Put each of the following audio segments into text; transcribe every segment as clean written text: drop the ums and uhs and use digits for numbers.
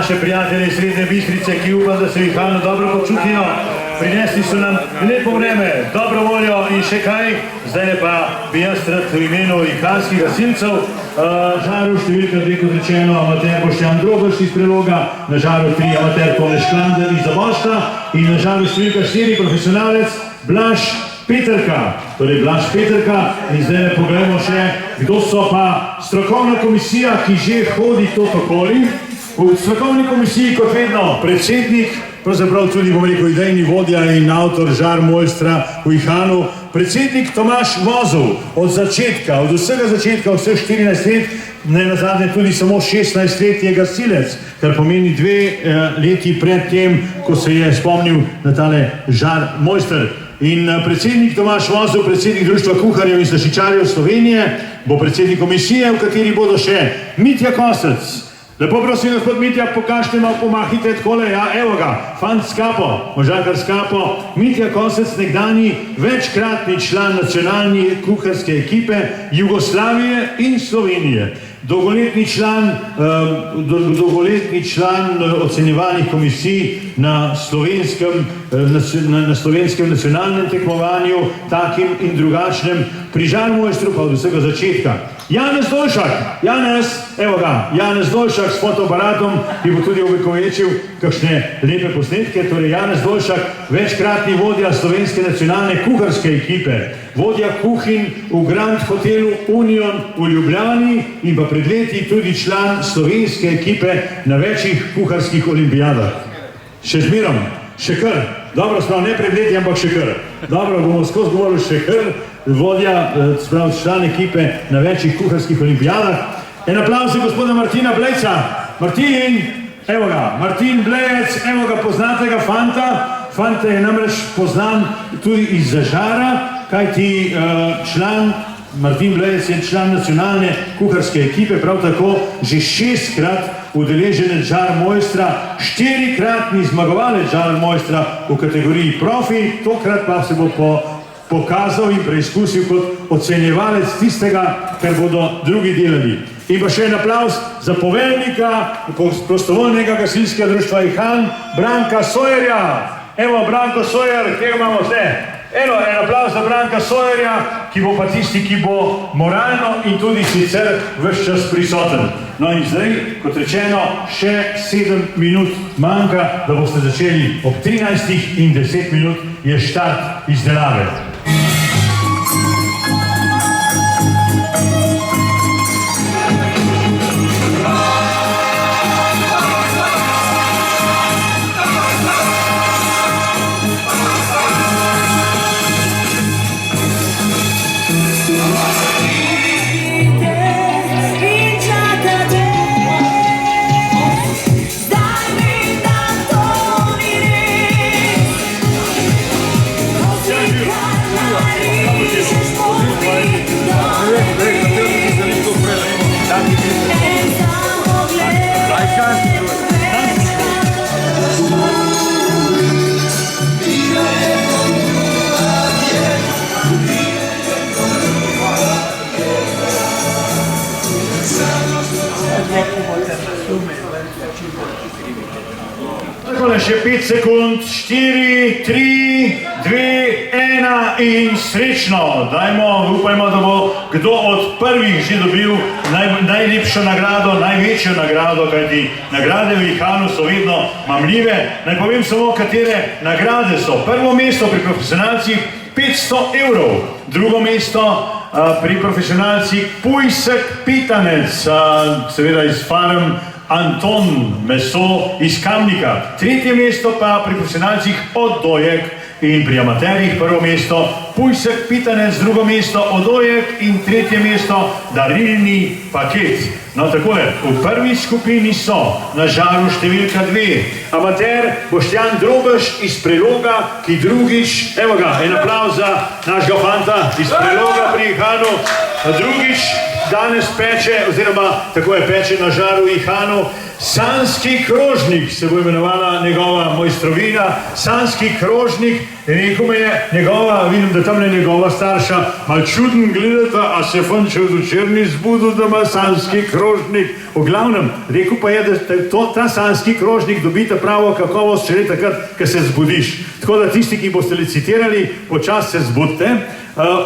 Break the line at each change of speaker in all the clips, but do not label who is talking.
naše prijatelje iz Srednje Bistrice, ki upam, da se v Ihanu dobro počutijo. Prinesli so nam lepo vreme, dobro voljo in še kaj. Zdaj pa bi jaz rad v imenu ihanskih gasilcev žaru številka 2, kot rečeno, amater Boštjan Drobrš iz Preloga, na žaru 3 amater Tone Šklander iz Zabošta in na žaru številka 4 profesionalec Blaž Peterka. Torej Blaž Peterka in zdaj ne pogledamo še, kdo so pa strokovna komisija, ki že hodi to okoli. V strokovni komisiji, kot vedno, predsednik, pravzaprav tudi, bom rekel, idejni vodja in avtor žar mojstra v Ihanu, predsednik Tomaž Vozov, od začetka, od vsega začetka, vseh 14 let, ne nazadnje tudi samo 16 let je gasilec, kar pomeni 2 leti pred tem, ko se je spomnil na tale žar mojster. In predsednik Tomaž Vozov, predsednik Društva kuharjev in slaščičarjev Slovenije, bo predsednik komisije, v kateri bodo še Mitja Kosec. Lepo prosim, gospod Mitja, pokažite malo, pomahite takole, ja, evo ga, fant s kapo, možakar s kapo, Mitja Kosec, nekdanji večkratni član nacionalne kuharske ekipe Jugoslavije in Slovenije. Dolgoletni član ocenjevalnih komisij na slovenskem nacionalnem tekmovanju, takim in drugačnem, pri žarmojstru pa od vsega začetka. Janez Dolšak, evo ga, Janez Dolšak s fotoaparatom, ki bo tudi ovekovečil kakšne lepe posnetke. Torej Janez Dolšak, večkratni vodja slovenske nacionalne kuharske ekipe, vodja kuhinj v Grand Hotelu Union v Ljubljani in pa pred leti tudi član slovenske ekipe na večjih kuharskih olimpijadah. Še zmerom, še kar, dobro sprav, ne pred leti, ampak še kar. Dobro, bomo skozi govorili še kar, vodja, sprav član ekipe na večjih kuharskih olimpijadah. En aplauz za gospoda Martina Blejca. Martin, evo ga, Martin Blejec, evo ga, poznate ga fanta. Fanta je namreč poznan tudi iz žara, kajti Martin Blejec je član nacionalne kuharske ekipe, prav tako že 6-krat udeleženec žar mojstra, 4-kratni zmagovalec žar mojstra v kategoriji profi, tokrat pa se bo pokazal in preizkusil kot ocenjevalec tistega, kar bodo drugi delali. In pa še en aplauz za poveljnika prostovoljnega gasilskega društva Ihan, Branka Sojerja. Evo, Branko Sojer, kje imamo vse? Eno, en aplauz za Branka Sojerja, ki bo pa tisti, ki bo moralno in tudi sicer ves čas prisoten. No in zdaj, kot rečeno, še 7 minut manjka, da boste začeli ob 13 in 10 minut je štart izdelave. Še 5 sekund, 4, 3, 2, 1 in srečno. Upajmo, da bo kdo od prvih že dobil najlepšo nagrado, največjo nagrado, kajti nagrade v Ihanu so vedno mamljive. Naj povem samo, katere nagrade so. Prvo mesto pri profesionalcih 500 evrov, drugo mesto pri profesionalcih Pujsek Pitanec, seveda iz farm Anton, meso iz Kamnika. Tretje mesto pa pri profesionalcih Odojek in pri amaterjih prvo mesto Pujsek Pitanec, drugo mesto Odojek in tretje mesto darilni paket. No takole, v prvi skupini so na žaru številka 2 amater Boštjan Drobrš iz Preloga, ki drugič, evo ga, en aplauz za našega fanta iz Preloga pri Ihanu, drugič danes peče, oziroma tako je peče na žaru v Ihanu, Sanski krožnik se bo imenovala njegova mojstrovina, Sanski krožnik, rekel me je njegova, vidim, da tam je njegova starša mal čuden gledata, a se fant še včeraj ni zbudil, da ima sanski krožnik. V glavnem, rekel pa je, da ta sanski krožnik dobita pravo kakovost šele takrat, ko se zbudiš. Tako da tisti, ki boste licitirali, počas se zbudite.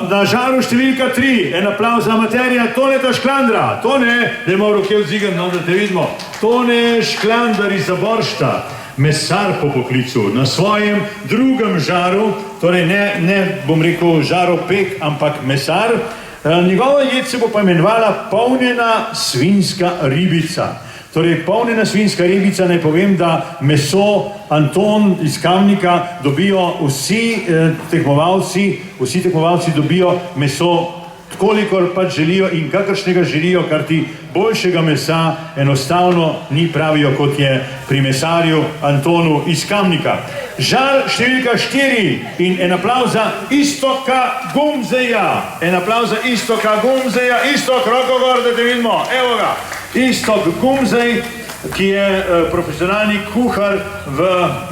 Na žaru številka 3, en aplauz za amaterja Toneta Šklandra. Tone, da ima v roke odzigan, no, da te vidimo. Tone Šklandar iz Zaboršta, mesar po poklicu, na svojem drugem žaru, torej ne bom rekel žaropek, ampak mesar. Njegova jed se bo pa imenovala polnjena svinjska ribica. Torej, polnjena svinjska ribica, naj povem, da meso Anton iz Kamnika dobijo vsi tekmovalci dobijo meso, kolikor pač želijo in kakršnega želijo, kar ti boljšega mesa enostavno ni, pravijo, kot je pri mesarju Antonu iz Kamnika. Žal številka 4 in en aplauz za Istoka Gumzeja. En aplauz za Istoka Gumzeja. Istok, roko gor, da te vidimo. Evo ga. Istok Gumzej, ki je profesionalni kuhar v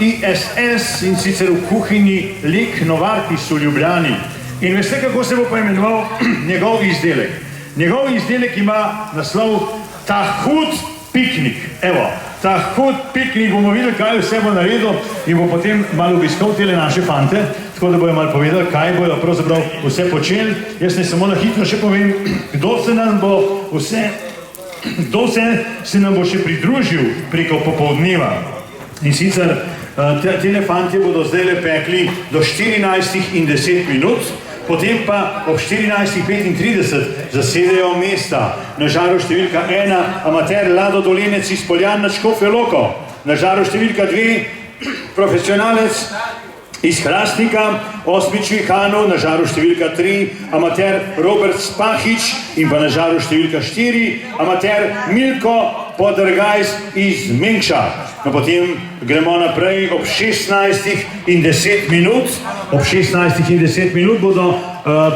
ISS in sicer v kuhinji Lik Novartis v Ljubljani. In veste, kako se bo pa imenoval njegov izdelek? Njegov izdelek ima naslov Ta hud piknik. Evo, Ta hud piknik, bomo videli, kaj vse bo naredil in bo potem malo obiskal tele naše fante, tako da bojo malo povedali, kaj bojo pravzaprav vse počeli. Jaz ne samo na hitro še povem, kdo se nam bo še pridružil preko popoldneva. In sicer tele fantje bodo zdaj pekli do 14:10 minut, potem pa ob 14:35 zasedejo mesta na žaru številka 1 amater Lado Dolenec iz Poljan nad Škofjo Loko, na žaru številka 2 profesionalec iz Hrastnika, Osmič Vihano, na žaru številka 3 amater Robert Spahič in pa na žaru številka 4 amater Milko Podrgajs iz Mengša. No, potem gremo naprej ob 16:10 minut. Ob 16:10 minut bodo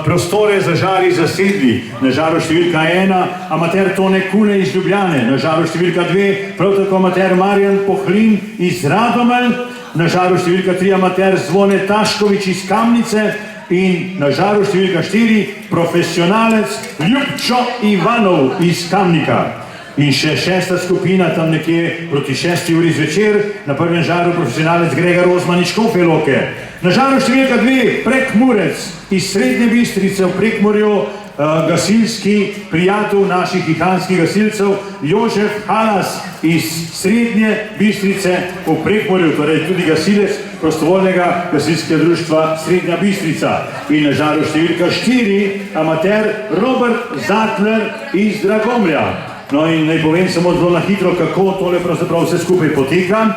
prostore za žari zasedli. Na žaru številka 1 amater Tone Kune iz Ljubljane, na žaru številka 2 prav tako amater Marjan Pohlin iz Radomelj, na žaru številka 3 amater Zvone Taškovič iz Kamnice in na žaru številka 4 profesionalec Ljubčo Ivanov iz Kamnika. In še 6. skupina, tam nekje proti 6. uri zvečer, na prvem žaru profesionalec Grega Rozman iz Škofje Loke. Na žaru številka 2 Prekmurec iz Srednje Bistrice v Prekmurju, gasilski prijatelj naših ihanskih gasilcev Jožef Halas iz Srednje Bistrice v Prekmurju, torej tudi gasilec prostovoljnega gasilskega društva Srednja Bistrica. In na žaru številka 4 amater Robert Zatler iz Dragomlja. No in naj povem samo zelo na hitro, kako tole pravzaprav vse skupaj poteka.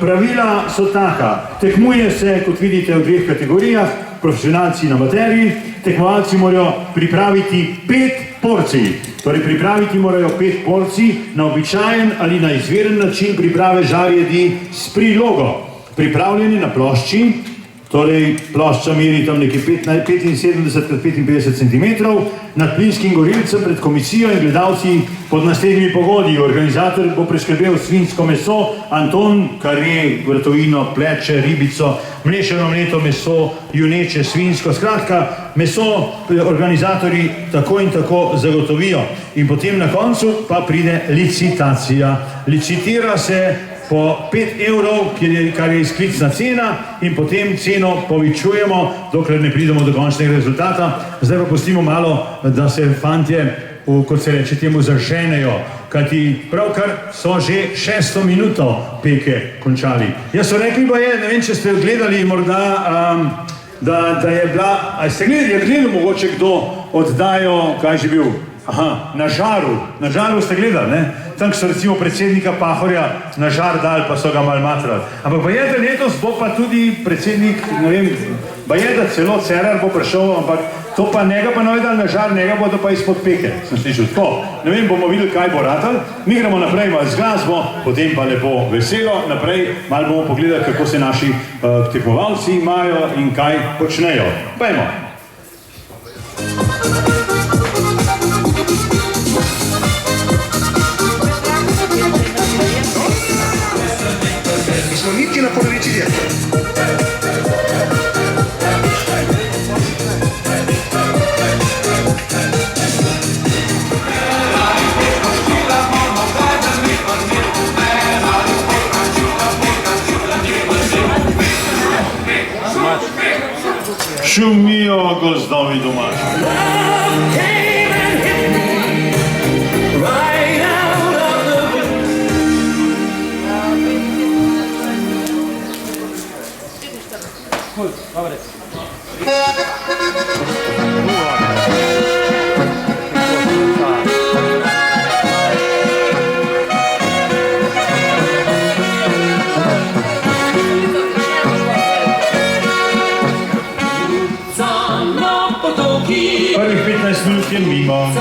Pravila so taka. Tekmuje se, kot vidite, v 2 kategorijah, profesionalci in amaterji. Tekmovalci morajo pripraviti 5 porcij. Torej pripraviti morajo 5 porcij na običajen ali na izveren način priprave žar jedi s prilogo. Pripravljeni na plošči, torej plošča meri tam nekje 75x55 cm, nad plinskim gorilcem pred komisijo in gledalci pod naslednjimi pogoji. Organizator bo preskrbel svinjsko meso, Anton, kare, vrtovino, pleče, ribico, mlečeno mleto meso, juneče, svinjsko, skratka, meso organizatorji tako in tako zagotovijo. In potem na koncu pa pride licitacija. Licitira se po 5 evrov, kar je izklicna cena, in potem ceno povečujemo, dokler ne pridemo do končnega rezultata. Zdaj pa pustimo malo, da se fantje, kot se reče temu, zaženejo, kajti pravkar so že 6. minuto peke končali. Jaz so rekli, ne vem, če ste gledali morda, da je bila, a ste gledali mogoče kdo oddajo, kaj že bil? Aha, na žaru ste gledali, ne? Tam so recimo predsednika Pahorja na žar dali, pa so ga malo matrali. Ampak bajeda letos bo pa tudi predsednik, ne vem, bajeda celo Cerar bo prišel, ampak to pa njega pa navedali na žar, njega bodo pa izpod peke, sem slišal. Tako, ne vem, bomo videli, kaj bo ratal. Mi gremo naprej malo z glasbo, potem pa lepo veselo naprej, malo bomo pogledali, kako se naši tekmovalci imajo in kaj počnejo. Pojmo.
Nitki na polovici djetva.
šumijo gozdovi domači. Prvih 15 minut je mimo.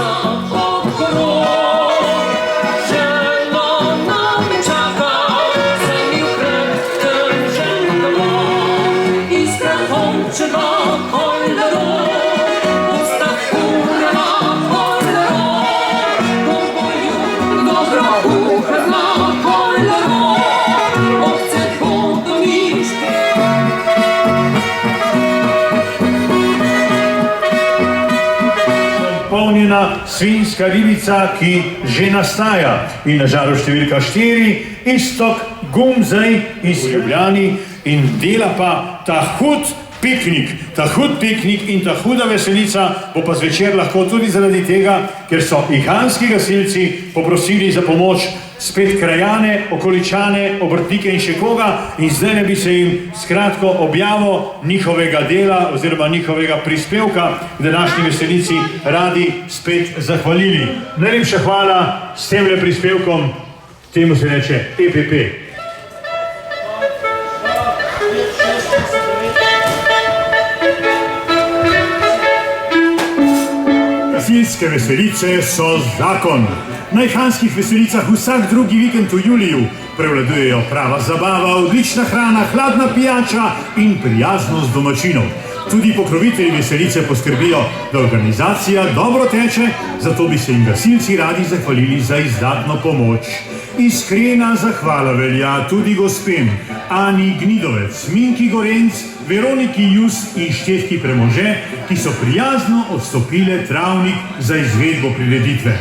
Polnjena svinjska ribica, ki že nastaja. In na žaru številka 4, Iztok Gumzej iz Ljubljani in dela pa ta hud piknik. Ta hud piknik in ta huda veselica bo pa zvečer lahko tudi zaradi tega, ker so ihanski gasilci poprosili za pomoč spet krajane, okoličane, obrtnike in še koga in zdaj ne bi se jim skratko objavo njihovega dela oziroma njihovega prispevka k današnji veselici radi spet zahvalili. Najlepša hvala s temle prispevkom, temu se reče EPP. Gasilske veselice so zakon. Na ihanskih veselicah vsak drugi vikend v juliju prevladujejo prava zabava, odlična hrana, hladna pijača in prijaznost domačinov. Tudi pokrovitelji veselice poskrbijo, da organizacija dobro teče, zato bi se jim gasilci radi zahvalili za izdatno pomoč. Iskrena zahvala velja tudi gospem Ani Gnidovec, Minki Gorenc, Veroniki Just in Štefki Premože, ki so prijazno odstopile travnik za izvedbo prireditve.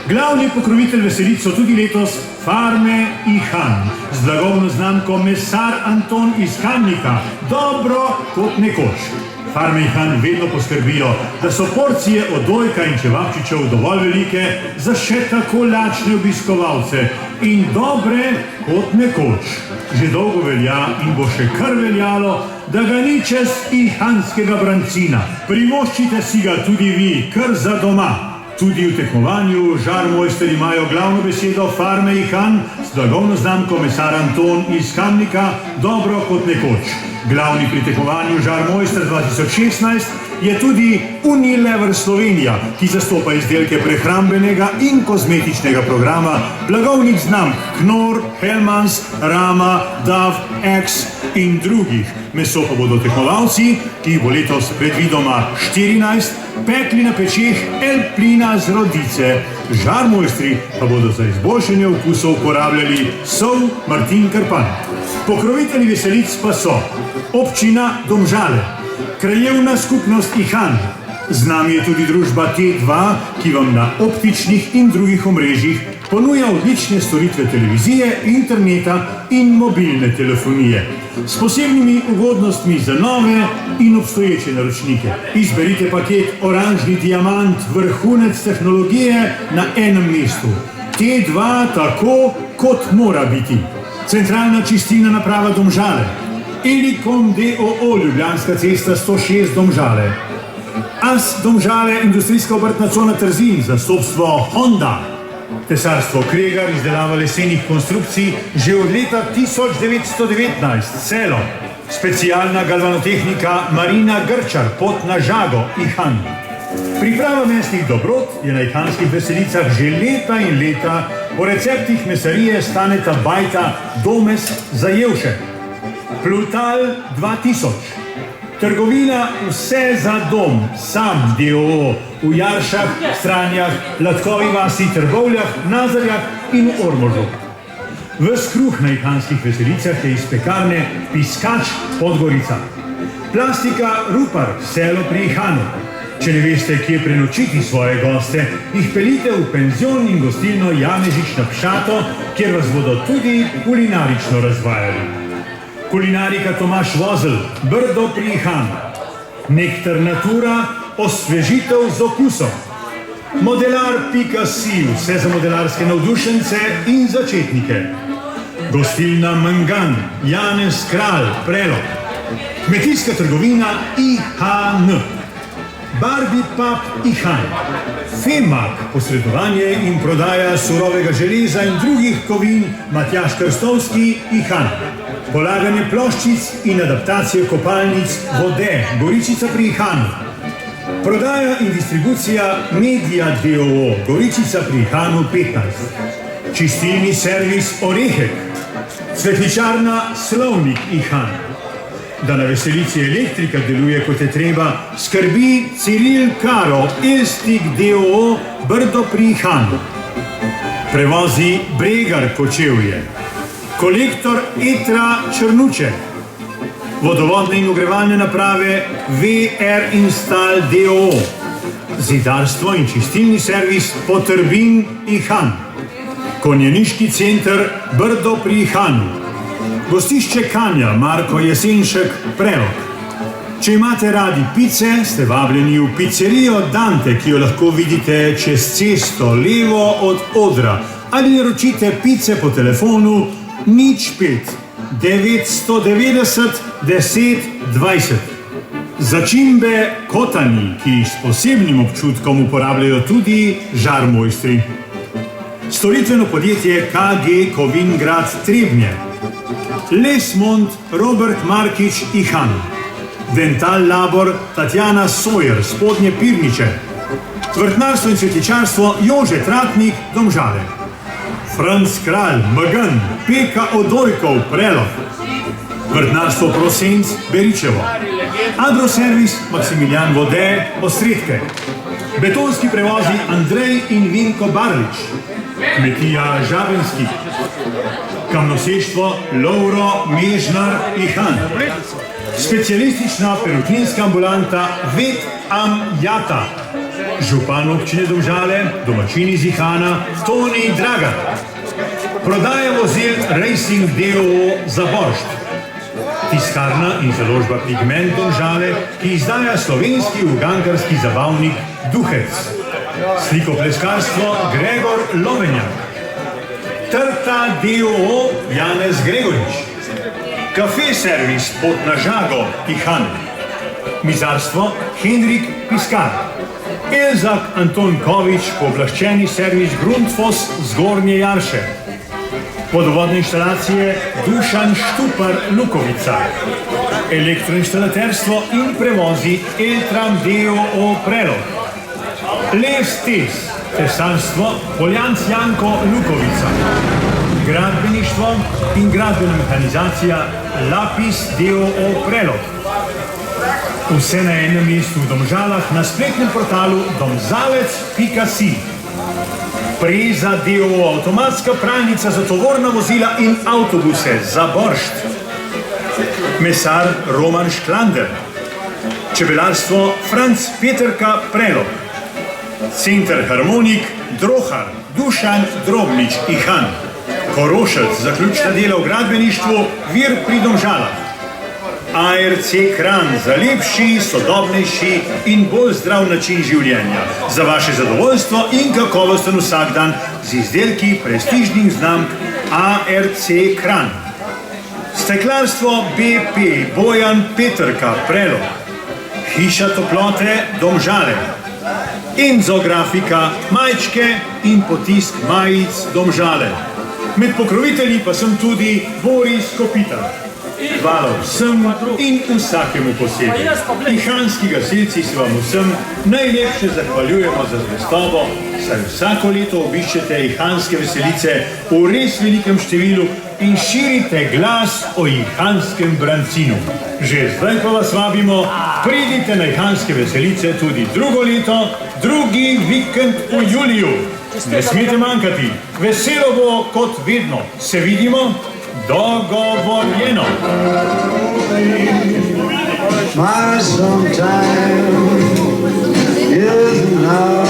Glavni pokrovitelj veselic so tudi letos Farme Ihan z blagovno znamko Mesar Anton iz Kamnika, dobro kot nekoč. Farme Ihan vedno poskrbijo, da so porcije odojka in čevapčičev dovolj velike za še tako lačne obiskovalce in dobre kot nekoč. Že dolgo velja in bo še kar veljalo, da ga ni čez ihanskega brancina. Privoščite si ga tudi vi, kar za doma. Tudi v tekmovanju žarmojsteri imajo glavno besedo Farme Ihan s blagovno znamko Mesar Anton iz Kamnika, dobro kot nekoč. Glavni pri tekmovanju Žarmojster 2016 je tudi Unilever Slovenija, ki zastopa izdelke prehrambenega in kozmetičnega programa blagovnih znamk Knorr, Hellmann's, Rama, Dove, X in drugih. Meso pa bodo tekmovalci, ki jih bo letos predvidoma 14, pekli na pečeh Elplina z Rodice. Žarmojstri pa bodo za izboljšanje okusov uporabljali sol Martin Krpan. Pokrovitelji veselic pa so Občina Domžale, Krajevna skupnost Ihan, z nami je tudi družba T2, ki vam na optičnih in drugih omrežjih ponuja odlične storitve televizije, interneta in mobilne telefonije s posebnimi ugodnostmi za nove in obstoječe naročnike. Izberite paket Oranžni diamant, vrhunec tehnologije na enem mestu. T2 tako, kot mora biti. Centralna čistilna naprava Domžale, Elikom DOO, Ljubljanska cesta 106 Domžale, AS Domžale, industrijska obrtna cona Trzin, zastopstvo Honda, Tesarstvo Kregar, izdelava lesenih konstrukcij že od leta 1919, Celo, specialna galvanotehnika Marina Grčar, pot na Žago, Ihan. Priprava mesnih dobrot je na ihanskih veselicah že leta in leta po receptih mesarije Staneta Bajta Domes Zajevše. Plutal 2000. Trgovina Vse za dom, Sam DOO, v Jaršah, Stranjah, Latkovi vasi, Trbovljah, Nazarjah in Ormožu. Ves kruh na ihanskih veselicah je iz pekarne Piskač Podgorica. Plastika Rupar, Selo pri Ihanu. Če ne veste, kje prenočiti svoje goste, jih pelite v penzion in gostilno Janežič na Pšato, kjer vas bodo tudi kulinarično razvajali. Kulinarika Tomaš Vozel, Brdo pri Ihanu. Nektar Natura, osvežitev z okusom. Modelar.si, vse za modelarske navdušence in začetnike. Gostilna Mangan, Janez Kralj, Prelog. Kmetijska trgovina IHN. Barbie Pub Ihan. Femak, posredovanje in prodaja surovega železa in drugih kovin, Matjaž Krstovski, Ihan. Polaganje ploščic in adaptacije kopalnic Vode, Goričica pri Ihanu. Prodaja in distribucija Media DOO, Goričica pri Ihanu 15. Čistilni servis Orehek. Cvetličarna Slovnik Ihan. Da na veselici elektrika deluje kot je treba, skrbi Ciril Karo, Elstik DOO, Brdo pri Ihanu. Prevozi Bregar Kočevje. Kolektor Etra Črnuče. Vodovodne in ogrevalne naprave VR Install DOO. Zidarstvo in čistilni servis Potrbin Ihan. Konjeniški center Brdo pri Ihanu. Gostišče Kanja, Marko Jesenšek, Prelog. Če imate radi pice, ste vabljeni v pizzerijo Dante, ki jo lahko vidite čez cesto, levo od odra, ali naročite pice po telefonu 05 990 10 20. Začimbe Kotani, ki jih s posebnim občutkom uporabljajo tudi žarmojstri. Storitveno podjetje KG Kovingrad Trebnje. Lesmond Robert Markič Ihan. Dental Labor Tatjana Sojer, Spodnje Pirniče. Vrtnarstvo in cvetličarstvo Jože Tratnik, Domžale. Franc Kralj, Magan, Peka Odojkov, Prelog. Vrtnarstvo Prosenc, Beričevo. Agroservis Maksimilijan Vode, Osredke. Betonski prevozi Andrej in Vinko Barlič. Kmetija Žabenski. Kamnoseštvo Lovro Mežnar Ihan. Specialistična perutninska ambulanta Vet Am Jata. Župan občine Domžale, domačin iz Ihana, Toni Dragan. Prodaja vozil Racing DOO za Boršt. Tiskarna in založba Pigment Domžale, ki izdaja slovenski ugankarski zabavnik Duhec. Slikopleskarstvo Gregor Lovenjak. Trta DOO Janez Gregorič. Kafe servis Potna Žago Ihan. Mizarstvo Henrik Piskar. Elzak Anton Kovič, pooblaščeni servis Grundfos Zgornje Jarše. Vodovodne inštalacije Dušan Štupar Lukovica. Elektroinštalaterstvo in prevozi Eltram DOO Prelog. Les Tes, tesarstvo Poljanc Janko Lukovica. Gradbeništvo in gradbena mehanizacija Lapis DOO Prelog. Vse na enem mestu v Domžalah na spletnem portalu domzalec.si. Preza DOO, avtomatska pralnica za tovorna vozila in avtobuse za Boršt. Mesar Roman Šklander. Čebelarstvo Franc Peterka Prelog. Center Harmonik Drohar Dušan Drobnič Ihan. Korošec, zaključna dela v gradbeništvu Vir pri Domžalah. ARC Kranj, za lepši, sodobnejši in bolj zdrav način življenja. Za vaše zadovoljstvo in kakovosten vsakdan z izdelki prestižnih znamk ARC Kranj. Steklarstvo BP Bojan Peterka Prelog. Hiša toplote Domžale. Enzo Grafika, majčke in potisk majic Domžale. Med pokrovitelji pa sem tudi Boris Kopitar. Hvala vsem in vsakemu posebej. Ihanski gasilci se vam vsem najlepše zahvaljujemo za zvestobo, saj vsako leto obiščete ihanske veselice v res velikem številu in širite glas o ihanskem brancinu. Že zdaj pa vas vabimo, pridite na ihanske veselice tudi drugo leto, drugi vikend v juliju. Ne smete manjkati, veselo bo kot vedno. Se vidimo, dogovorjeno. My sometime is now.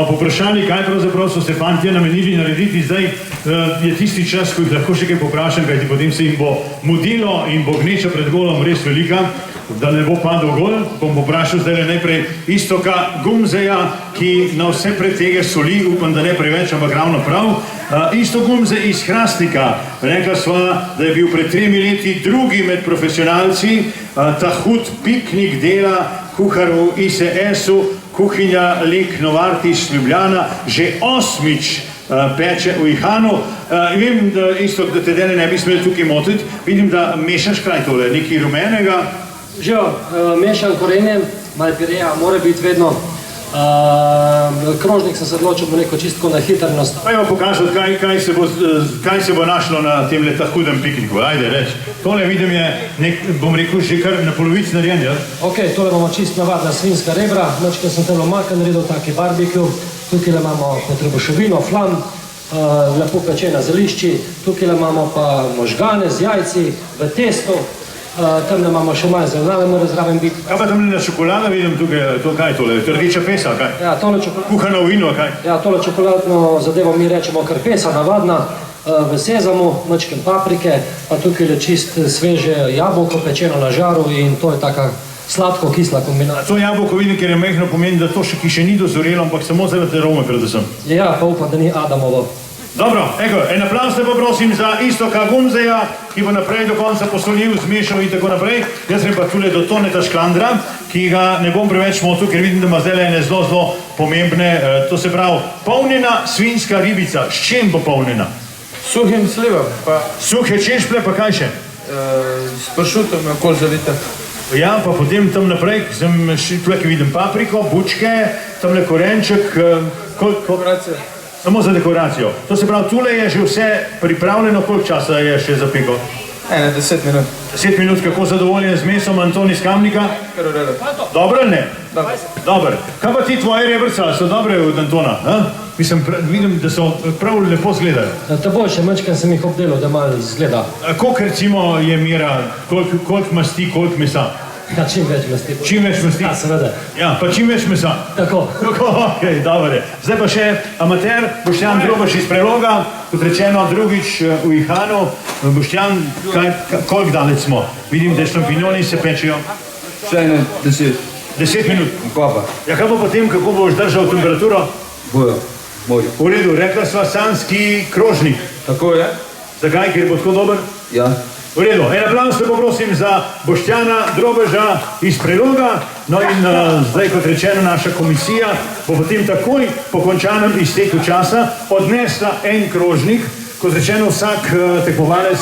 smo poprašali, kaj pravzaprav so se fantje namenili narediti, zdaj je tisti čas, ko jih lahko še kaj poprašam, kajti potem se jim bo mudilo in bo gneča pred golom res velika, da ne bo padel gol. Bom poprašal zdaj najprej Iztoka Gumzeja, ki na vse pretege soli, upam, da ne preveč, ampak ravno prav. Iztok Gumze iz Hrastnika. Rekla sva, da je bil pred 3 leti drugi med profesionalci, ta hud piknik dela kuhar v ISS-u, kuhinja Lek Novartis Ljubljana, že 8. peče v Ihanu. Vem, da isto, da te dene ne bi smeli tukaj motiti, vidim, da mešaš kaj tole, nekaj rumenega.
Že mešam korenje, malo pireja, mora biti vedno. Krožnik sem se odločil, bo neko čistko na hitrnost.
Pa ima pokazati, kaj se bo našlo na tem leta hudem pikniku. Ajde, reč. Tole vidim je, bom rekel, že kar na polovici narejen, ja?
Ok, tole imamo čist navadna svinjska rebra, mačka sem telo maka naredil, taki barbecue. Tukaj imamo potrebuševino, flan, lepo pečena zelišči. Tukaj imamo pa možgane z jajci v testu. Tam imamo še malo zelenjave, mora zraven biti.
Kaj pa tam na čokolada vidim tukaj, to kaj tole, rdeča pesa, kaj?
Ja, tole čokolada.
Kuhano vino, kaj?
Ja, tole čokoladno zadevo mi rečemo kar pesa, navadna, v sezamu, mačkem paprike, pa tukaj je čist sveže jabolko pečeno na žaru in to je taka sladko-kisla kombinacija.
To jabolko vidim, ker je mehno, pomeni, da to še ni dozorelo, ampak samo zaradi arome predvsem.
Ja, pa upam, da ni Adamovo.
Dobro, en aplauz te poprosim za Iztoka Gumzeja, ki bo naprej do konca posolil, zmešal in tako naprej. Jaz grem pa tule do Toneta Šklandra, ki ga ne bom preveč motil, ker vidim, da ima zdaj ene zelo pomembne, to se pravi, polnjena svinjska ribica. S čem bo polnjena?
Suhim slivom, pa
Suhe češplje, pa kaj še?
s pršutom, okoli zalite.
Ja, pa potem tam naprej, tukaj vidim papriko, bučke, tamle korenček,
Dekoracija.
samo za dekoracijo. To se pravi, tule je že vse pripravljeno, koliko časa je še za peko?
10 minut.
10 minut, kako zadovoljen z mesom Anton iz Kamnika?
Kar v redu.
Dobro ali ne?
Dobro.
Dober. Kaj pa ti tvoje rebrca, so dobre od Antona? Mislim, vidim, da so prav lepo zgledajo.
Ta boljše, mačkam sem jih obdelal, da malo zgleda.
Koliko recimo je mera, koliko masti, koliko mesa?
Ja, čim več masti.
Čim več masti?
Ja, seveda.
Ja, pa čim več mesa?
Tako.
Ok, dobro je. Zdaj pa še amater, Boštjan Drobaš iz Preloga, kot rečeno drugič v Ihanu. Boštjan, koliko daleč smo? Vidim, da šampinjoni se pečejo.
Še 10.
10 minut.
Kopa.
Ja, kaj pa potem, kako boš držal temperaturo?
Bojo. Moj.
V redu, rekla sva sanski krožnik.
Tako je?
Zakaj, ker bo tako dober?
Ja.
V redu, en aplauz te poprosim za Boštjana Drobeža iz Preloga. No in zdaj, kot rečeno, naša komisija bo potem takoj po končanem izteku časa odnesla en krožnik. Kot rečeno, vsak tekmovalec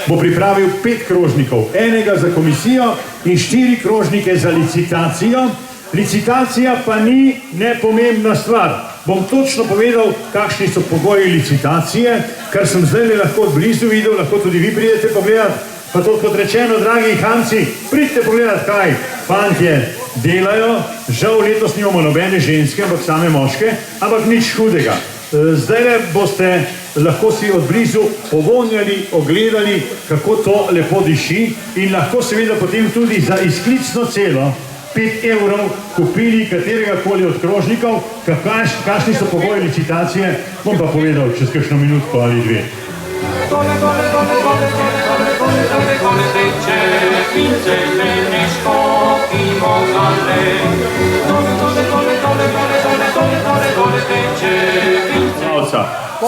bo pripravil 5 krožnikov. Enega za komisijo in 4 krožnike za licitacijo. Licitacija pa ni nepomembna stvar. Bom točno povedal, kakšni so pogoji licitacije, kar sem zdaj lahko od blizu videl, lahko tudi vi pridete pogledat. Pa to, kot rečeno, dragi Hanci, pridite pogledat, kaj fantje delajo. Žal letos nimamo nobene ženske, ampak same moške, ampak nič hudega. Zdaj boste lahko si od blizu povonjali, ogledali, kako to lepo diši in lahko seveda potem tudi za izklicno celo 5 evrov kupili katerega koli od krožnikov. Kakšni so pogoji licitacije, bom pa povedal čez kakšno minutko ali dve.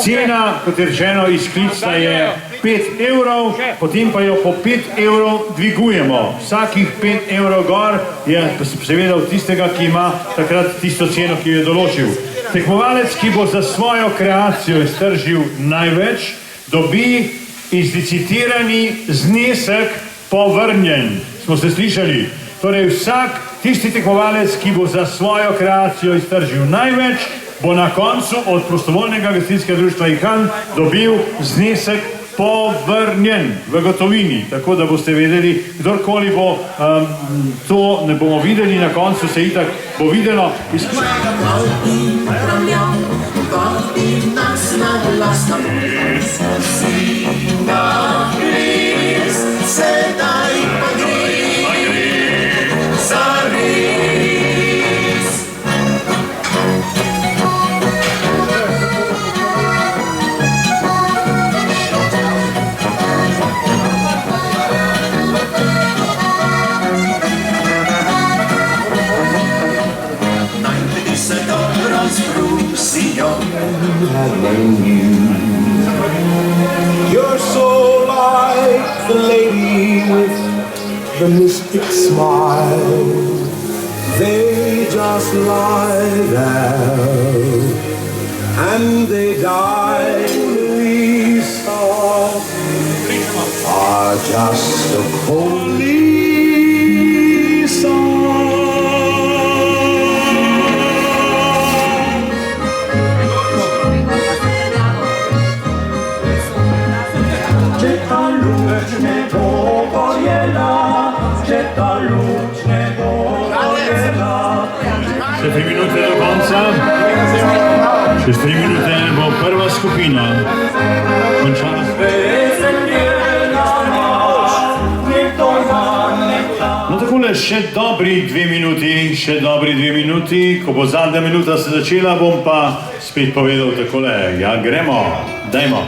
Cena, kot je rečeno, izklicna je 5 evrov, potem pa jo po 5 evrov dvigujemo. Vsakih 5 evrov gor je seveda od tistega, ki ima takrat tisto ceno, ki jo je določil. Tekmovalec, ki bo za svojo kreacijo iztržil največ, dobi izlicitirani znesek povrnjen. Smo se slišali? Torej vsak tisti tekmovalec, ki bo za svojo kreacijo iztržil največ, bo na koncu od prostovoljnega gasilskega društva Ihan dobil znesek povrnjen v gotovini. Tako da boste vedeli, kdorkoli bo, to ne bomo videli, na koncu se itak bo videlo.
the mystic smile. They just lie there and they die. These are just a holy song. Gdzie ta lód niepokojena, gdzie ta lód niepokojena.
Še 3 minute do konca. Še 3 minute bo prva skupina končala. No takole, še dobri 2 minuti, ko bo zadnja minuta se začela, bom pa spet povedal takole, ja gremo, dajmo.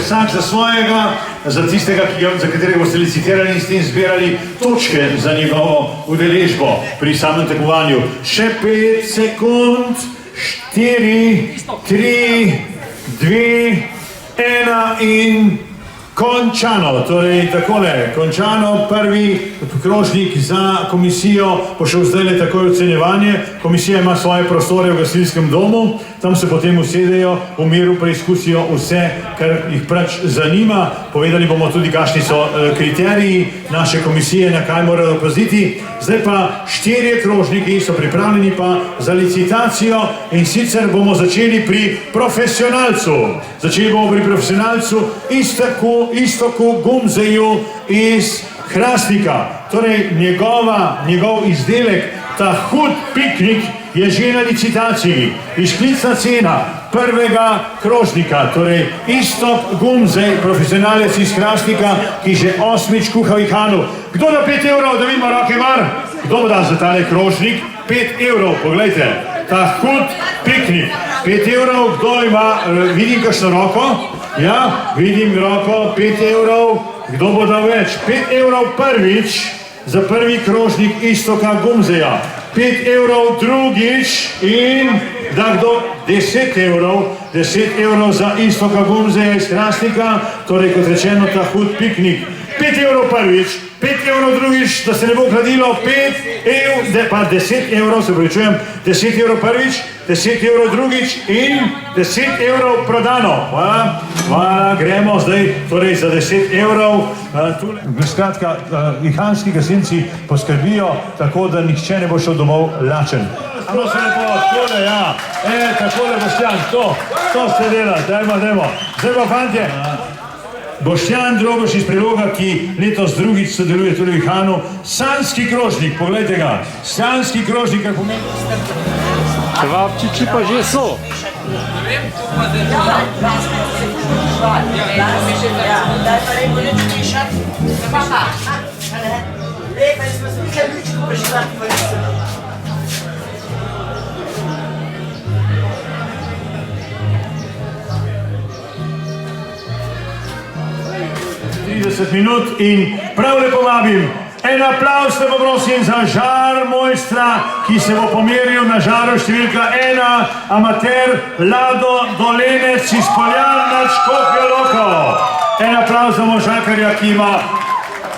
Vsak za svojega, za tistega, za katerega boste licitirali in s tem zbirali točke za njegovo udeležbo pri samem tekmovanju. Še 5 sekund, 4, 3, 2, 1 in končano. Torej takole, končano, prvi krožnik za komisijo bo šel zdaj takoj ocenjevanje. Komisija ima svoje prostore v gasilskem domu, tam se potem usedejo, v miru preizkusijo vse, kar jih pač zanima. Povedali bomo tudi, kakšni so kriteriji naše komisije, na kaj morajo paziti. Zdaj pa 4 krožniki so pripravljeni pa za licitacijo in sicer bomo začeli pri profesionalcu. Začeli bomo pri profesionalcu Istoku Gumzeju iz Hrastnika. Torej njegov izdelek, ta hud piknik, je že na licitaciji. Izklicna cena prvega krožnika, torej Istok Gumzej, profesionalec iz Hrastnika, ki že 8. kuha v Ihanu. Kdo da 5 evrov, da vidimo roke mar? Kdo bo da za tale krožnik? 5 evrov, poglejte, ta hud piknik. 5 evrov, kdo ima, vidim kakšno roko? Ja, vidim roko, 5 evrov, kdo bo dal več? 5 evrov prvič za prvi krožnik Istoka Gumzeja. 5 evrov drugič in da kdo 10 evrov za Istoka Gumzeja iz Hrastnika, torej kot rečeno ta hud piknik. 5 evrov prvič, 5 evrov drugič, da se ne bo hladilo, 10 evrov, se pravičujem, 10 evrov prvič, 10 evrov drugič in 10 evrov prodano. Hvala, gremo zdaj torej za 10 evrov. Skratka, ihanski gasilci poskrbijo tako, da nihče ne bo šel domov lačen. Samo se lepo, takole, ja. Takole, Boštjan, to se dela, dajmo. Zdaj pa, fantje, Boštjan Drogoš iz Preloga, ki letos drugič sodeluje tudi v Ihanu. Sanski krožnik, poglejte ga. Sanski krožnik, kar pomeni.
Kvapčiči pa že so.
Minut in prav lepo vabim. En aplavz te poprosim za žar mojstra, ki se bo pomeril na žaru številka 1, amater Lado Dolenec iz Poljan nad Škofjo Loko. En aplavz za možakarja, ki ima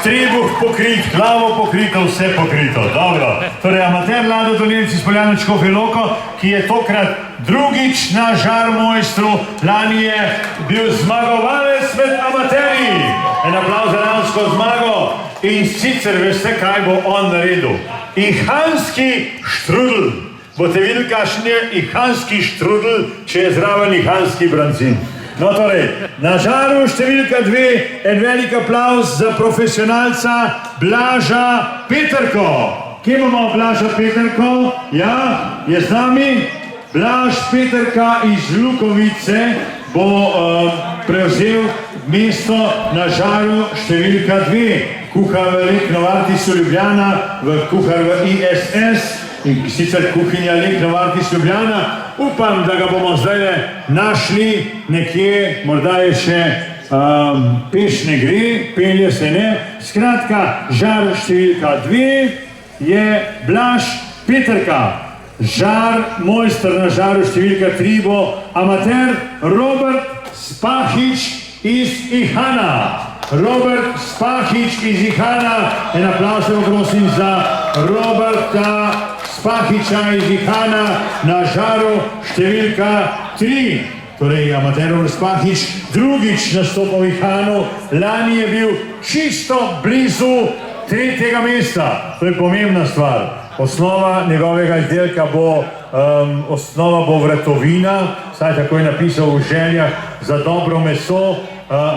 trebuh pokrit, glavo pokrito, vse pokrito. Dobro. Torej, amater Lado Dolenec iz Poljan nad Škofjo Loko, ki je tokrat drugič na žar mojstru, lani je bil zmagovalec med amaterji. En aplavz za lansko zmago. In sicer veste, kaj bo on naredil. Ihanski štrudl. Boste videli, kakšen je ihanski štrudl, če je zraven ihanski brancin. No torej, na žaru številka 2, en velik aplavz za profesionalca Blaža Peterko. Kje imamo Blaža Peterko? Ja, je z nami. Blaž Peterka iz Lukovice bo prevzel mesto na žaru številka 2. Kuhar v Lek Novartisu Ljubljana, kuhar v ISS in sicer kuhinja Lek Novartis Ljubljana. Upam, da ga bomo zdaj našli nekje, morda je še peš ne gre, pelje se ne. Skratka, žar številka 2 je Blaž Peterka. Žar mojster na žaru številka 3 bo amater Robert Spahič iz Ihana. Robert Spahić iz Ihana. En aplauz prosim za Roberta Spahića iz Ihana na žaru številka 3. Torej, amater Robert Spahić drugič nastopa v Ihanu. Lani je bil čisto blizu 3. mesta. To je pomembna stvar. Osnova njegovega izdelka bo vratovina, saj tako je napisal v željah za dobro meso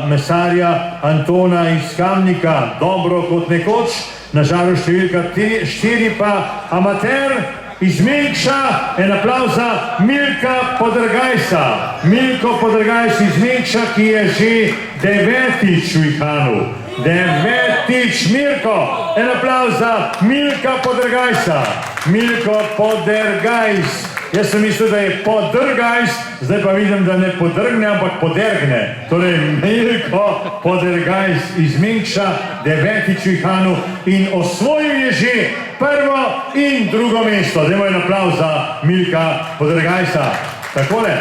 mesarja Antona iz Kamnika. Dobro kot nekoč, na žaru številka 4 pa amater iz Mengša. En aplauz za Milka Podrgajsa. Milko Podrgajs iz Mengša, ki je že 9. v Ihanu. 9. Mirko. En aplauz za Milka Podrgajsa. Milko Podrgajs. Jaz sem mislil, da je Podrgajs, zdaj pa vidim, da ne podrgne, ampak podergne. Torej, Milko Podrgajs iz Mengša, 9. v Ihanu in osvojil je že 1. in 2. mesto. Dajmo en aplauz za Milka Podrgajsa. Takole.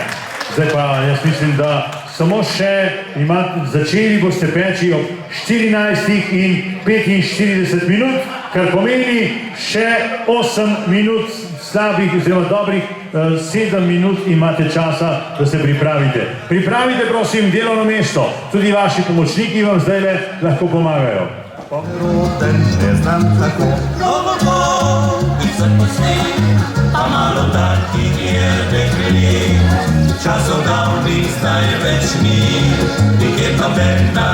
Zdaj pa jaz mislim, da samo še začeli boste peči ob 14 in 45 minut, kar pomeni še 8 minut slabih, oziroma dobrih 7 minut imate časa, da se pripravite. Pripravite, prosim, delovno mesto. Tudi vaši pomočniki vam zdaj lahko pomagajo.
Powrotem nie znam tako. Nowo i zaposli, a malo taki nierdekli. Časodavni zdaj več ni, je pa verna.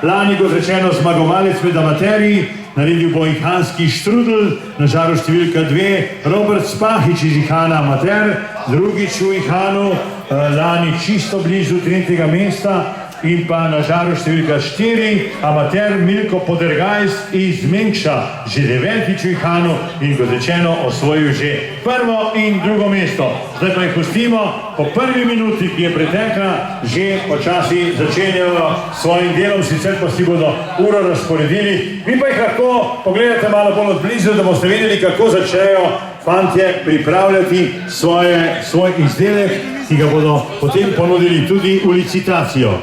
Lani, kot rečeno, zmagovalec med amaterji, naredil bo ihanski štrudel, na žaru številka 2, Robert Spahić iz Ihana, amater, drugič v Ihanu, lani čisto blizu 3. mesta, in pa na žaru številka 4, amater Milko Podrgajs iz Mengša, že 9. v Ihanu in kot rečeno osvojil že 1. in 2. mesto. Zdaj pa jih pustimo, po 1. minuti, ki je pretekla, že počasi začenjajo s svojim delom, sicer pa si bodo uro razporedili. Vi pa jih lahko pogledate malo bolj od blizu, da boste vedeli, kako začnejo fantje pripravljati svoj izdelek, ki ga bodo potem ponudili tudi v licitacijo.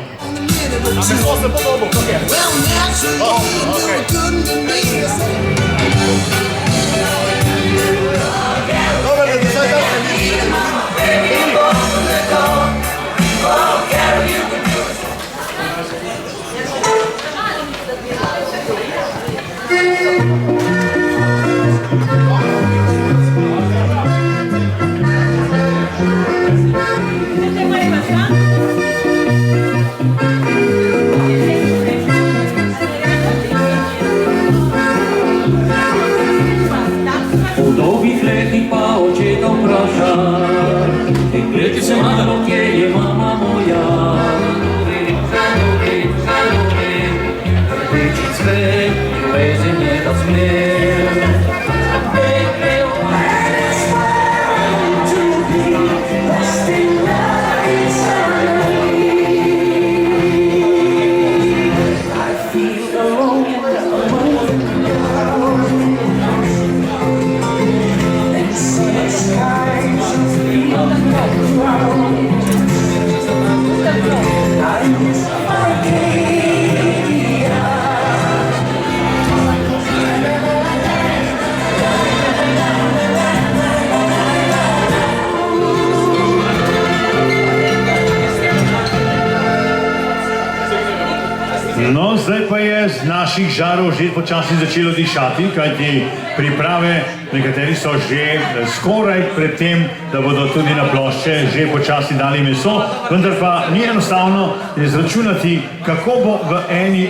No, zdaj pa je z naših žarov že počasi začelo dišati, kajti priprave, nekateri so že skoraj pred tem, da bodo tudi na plošče že počasi dali meso, vendar pa ni enostavno izračunati, kako bo v eni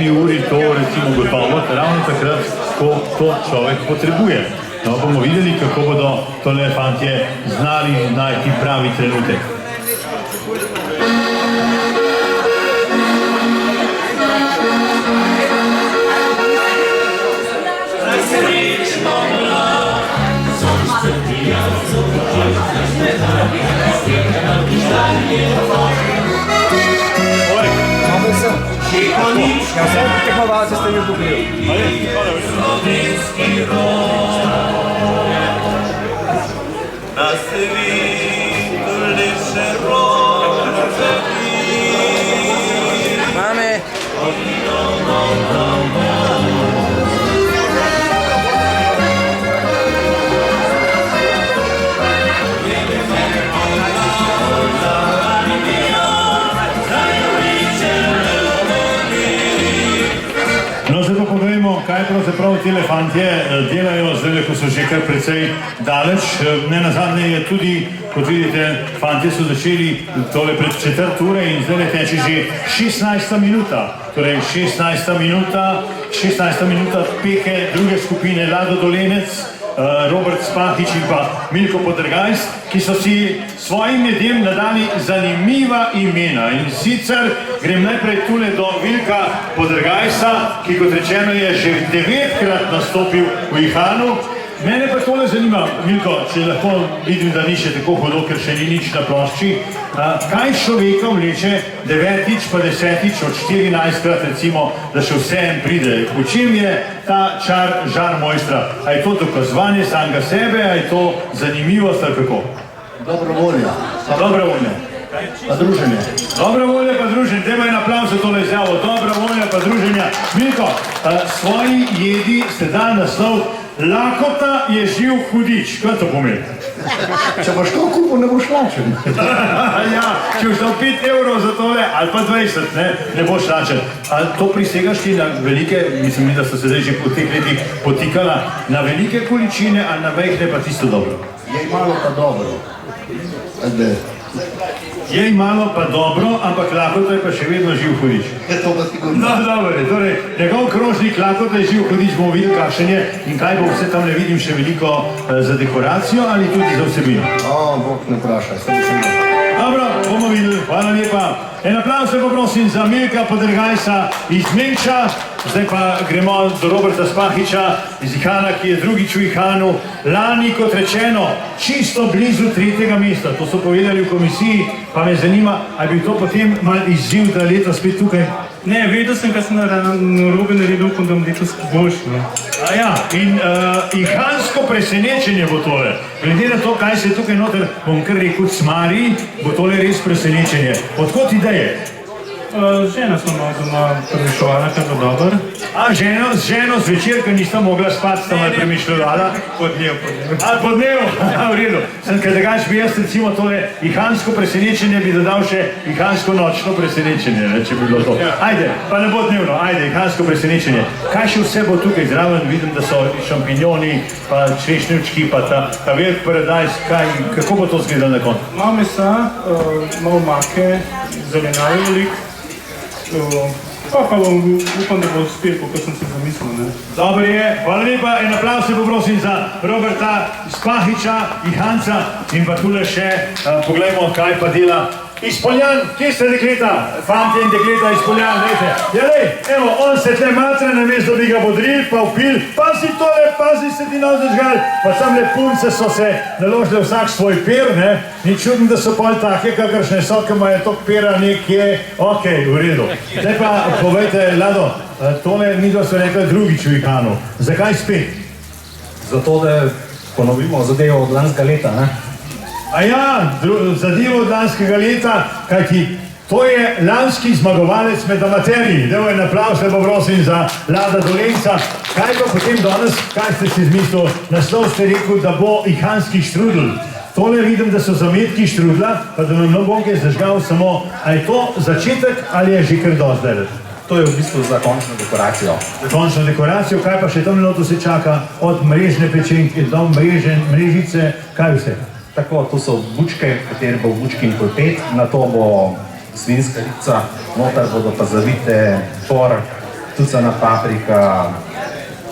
uri to recimo gotovo, ravno takrat, ko to človek potrebuje. No, bomo videli, kako bodo tole fantje znali najti pravi trenutek.
Ja sam tekmovalce ste mi pogled.
Na svitu liše rože.
Mame!
No, zdaj pa pogledajmo, kaj pravzaprav tile fantje delajo, zdaj, ko so že kar precej daleč. Ne nazadnje je tudi, kot vidite, fantje so začeli tole pred 4 ure in zdaj teče že 16. minuta. Torej 16. minuta peke druge skupine Lado Dolenec, Robert Spahič in pa Milko Podrgajs, ki so si svojim jedem nadali zanimiva imena. In sicer grem najprej tule do Milka Podrgajsa, ki kot rečeno je že 9-krat nastopil v Ihanu. Mene pa tole zanima, Milko, če lahko vidim, da ni še tako hudo, ker še ni nič na plošči. Kaj človeka vleče 9-tič pa 10-tič od 14-krat recimo, da še vse en pride? V čem je ta žar mojstra? A je to dokazovanje samega sebe, a je to zanimivost ali kako?
Dobra volja.
Dobra volja.
Pa druženje.
Dobra volja pa druženje. Dajmo en aplauz za tole izjavo. Dobra volja pa druženja. Milko, svoji jedi ste dali naslov Lakota je živ hudič. Kaj to pomeni?
Če boš to kupil, ne boš lačen.
Ja, če boš dal 5 evrov za tole, ali pa 20, ne boš lačen. Ali to prisegaš ti na velike, mislim, da ste se zdaj že po teh letih potikala, na velike količine, ali na majhne pa tisto dobro?
Je malo pa dobro.
Je malo pa dobro, ampak lakota je pa še vedno živ hudič.
Je to pa sigurno.
No, dobro, torej, njegov krožnik lakota je živ hudič, bomo videli, kakšen je in kaj bo vse tam, ne vidim še veliko za dekoracijo ali tudi za vsebino.
Bog ne vprašaj, sem še ne.
Dobro, bomo videli, hvala lepa. En aplauz se poprosim za Milka Podrgajsa iz Mengša. Zdaj pa gremo do Roberta Spahiča iz Ihana, ki je drugič v Ihanu. Lani, kot rečeno, čisto blizu 3. mesta. To so povedali v komisiji, pa me zanima, ali bi to potem mal izziv, da leto spet tukaj?
Ne, vedel sem, kaj sem na robe naredil, ko dam letos boljš.
Ja, in ihansko presenečenje bo tole. Glede na to, kaj se tukaj noter, bom kar rekel, cmari, bo tole res presenečenje. Odkot ideje?
Žena smo malo doma premišljala, kar bo dober.
Z ženo zvečer, ker nista mogla spati, sta malo premišljala?
Po dnevu.
Po dnevu? V redu. Ker drugač bi jaz recimo tole ihansko presenečenje bi dodal še ihansko nočno presenečenje, če bi bilo to. Ajde, pa ne bo dnevno, ajde, ihansko presenečenje. Kaj še vse bo tukaj zraven? Vidim, da so šampinjoni, pa češnjevčki, pa ta velik paradajz. Kako bo to zgledalo na koncu?
Malo mesa, malo make, zelenjavi velik. Pa upam, da bo uspel, kot sem si zamislil.
Dobro je, hvala lepa, en aplauz se poprosim za Roberta Spahiča, Ihanca in pa tule še, poglejmo, kaj pa dela Izpoljan. Kje ste dekleta? Fantje in dekleta Izpoljan, vete. Ja, lej, evo, on se tle matra, namesto bi ga bodril, pa upil, pazi tole, pazi se ti nos zažgal, pa tam le punce so se naložile vsak svoj per, ne, ni čudno, da so pol take, kakršne so, ki imajo tok pera nekje, okej, v redu. Zdaj pa, povejte, Lado, tole mi dva so rekli drugič v Ihanu. Zakaj spet?
Zato, da ponovimo zadevo od lanskega leta, ne?
A ja, zadevo od lanskega leta, kajti to je lanski zmagovalec med amaterji. Dajmo en aplauz, lepo prosim za Lada Dolenca. Kaj pa potem danes, kaj ste si izmislili? Naslov ste rekel, da bo ihanski štrudl. Tole vidim, da so zametki štrudla, pa da nam bom kaj zažgal samo, a je to začetek ali je že kar dosti delati?
To je v bistvu za končno dekoracijo.
Za končno dekoracijo, kaj pa še tam noto se čaka? Od mrežne pečenke do mrežice, kaj vse?
Tako, to so bučke, kateri bo bučkin polpet, na to bo svinjska rica, notar bodo pa zavite por, tucana paprika.